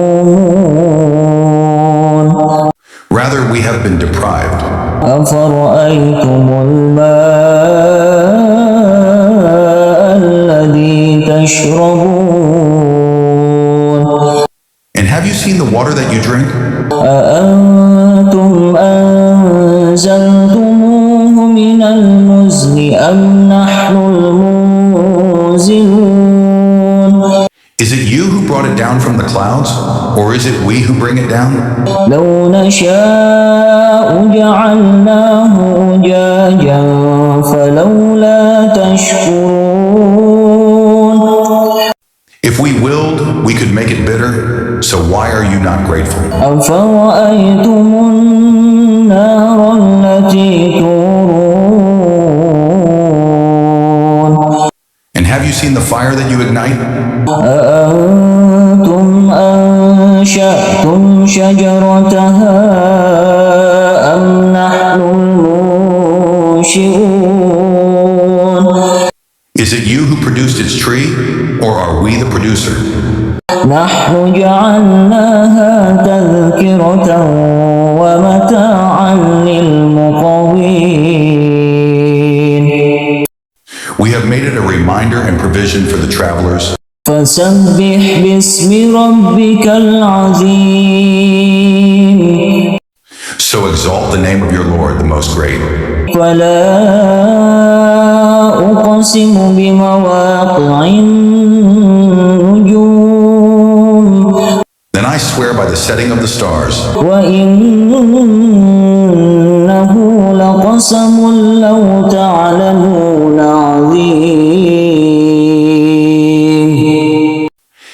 Rather, we have been deprived. أَفَرَأَيْتُمُ الْمَاءَ الَّذِي تَشْرَبُونَ And have you seen the water that you drink? أَأَنتُمْ أَنزَلْتُمُوهُ مِنَ الْمُزْنِ أَمْ نَحْنُ الْمُنزِلُونَ Is it you who brought it down from the clouds, or is it we who bring it down? لَوْ نَشَاءُ جَعَلْنَاهُ أُجَاجًا فَلَوْلَا تَشْكُرُونَ If we willed, we could make it bitter, so why are you not grateful? أَفَرَأَيْتُمُ النَّارَ الَّتِي تُورُونَ And have you seen the fire that you ignite? أَأَنتُمْ أَنشَأْتُمْ شَجَرَتَهَا أَمْ نَحْنُ الْمُنشِئُونَ Is Is it you who produced its tree, or are we the producer? نحن جعلناها تذكرة ومتاعا للمقوين We have made it a reminder and provision for the travelers. فسبح باسم ربك العظيم So exalt the name of your Lord, the most great. فلا أقسم بمواقع النجوم Then I swear by the setting of the stars, وإنه لقسم لو تعلمون عظيم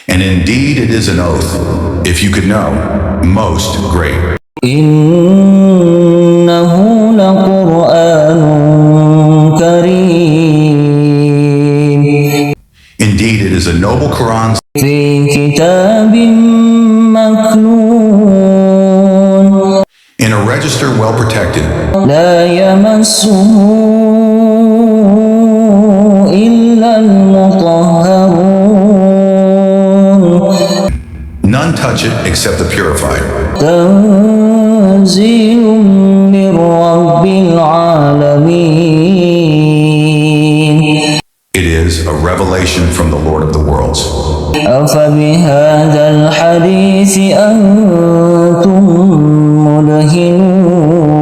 and indeed it is an oath, if you could know, most great. إنه لقرآن كريم Indeed it is a noble Quran في كتاب مكنون in a register well protected, لا يمسه إلا المطهرون none touch it except the purified. تنزيل من رب العالمين It is a revelation from the Lord of the worlds. أفبهذا الحديث أنتم مدهنون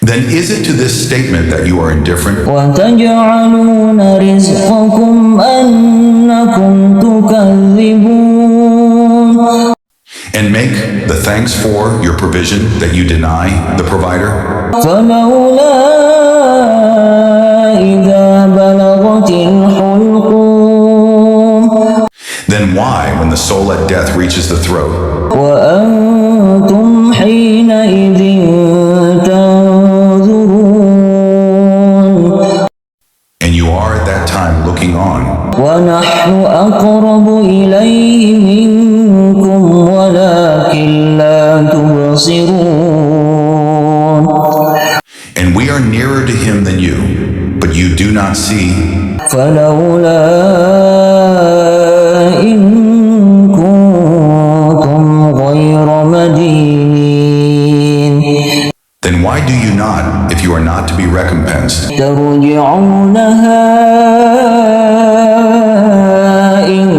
Then is it to this statement that you are indifferent? وتجعلون رزقكم أنكم تكذبون And make the thanks for your provision that you deny the provider? فلولا إذا بلغت الحلقوم Then why, when the soul at death reaches the throat, وأنتم حينئذ تنظرون and you are at that time looking on, ونحن أقرب إليه منكم ولكن لا تبصرون and we are nearer to him than you, but you do not see? فلولا إن كنتم غير مدينين Then why do you not, if you are not to be recompensed? ترجعونها إن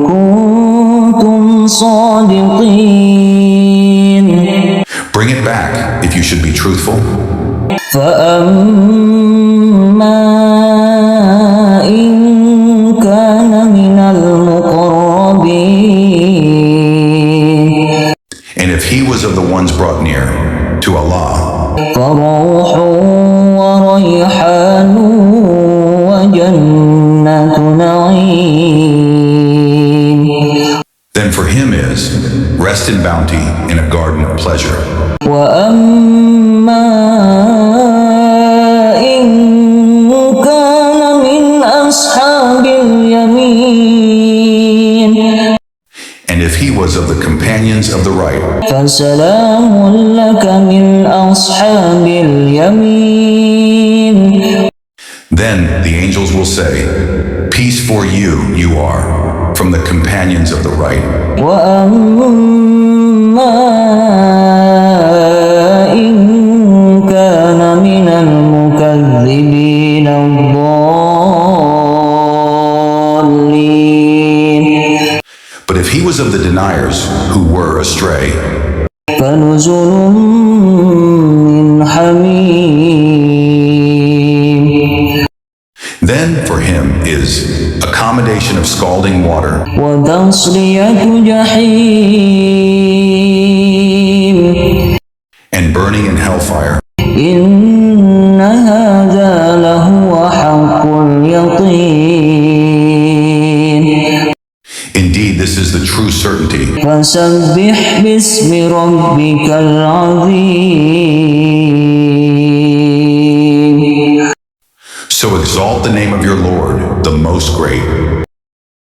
كنتم صادقين Bring it back, if you should be truthful. فأما إن كان من المقربين And if he was of the ones brought near to Allah, فروح وريحان وجنة نعيم then for him is rest in bounty in a garden of pleasure. وأما إن كان من أصحاب اليمين And if he was of the companions of the right, فسلام لك من أصحاب اليمين then the angels will say, peace for you, you are, from the companions of the right. وأما إن كان من المكذبين الضالين But if he was of the deniers who were astray, فنزل من حميم then for him is accommodation of scalding water وتصلية جحيم and burning in hellfire. إن هذا لهو حق اليقين Indeed, this is the true certainty. فسبح باسم ربك العظيم So exalt the name of your Lord, the most great.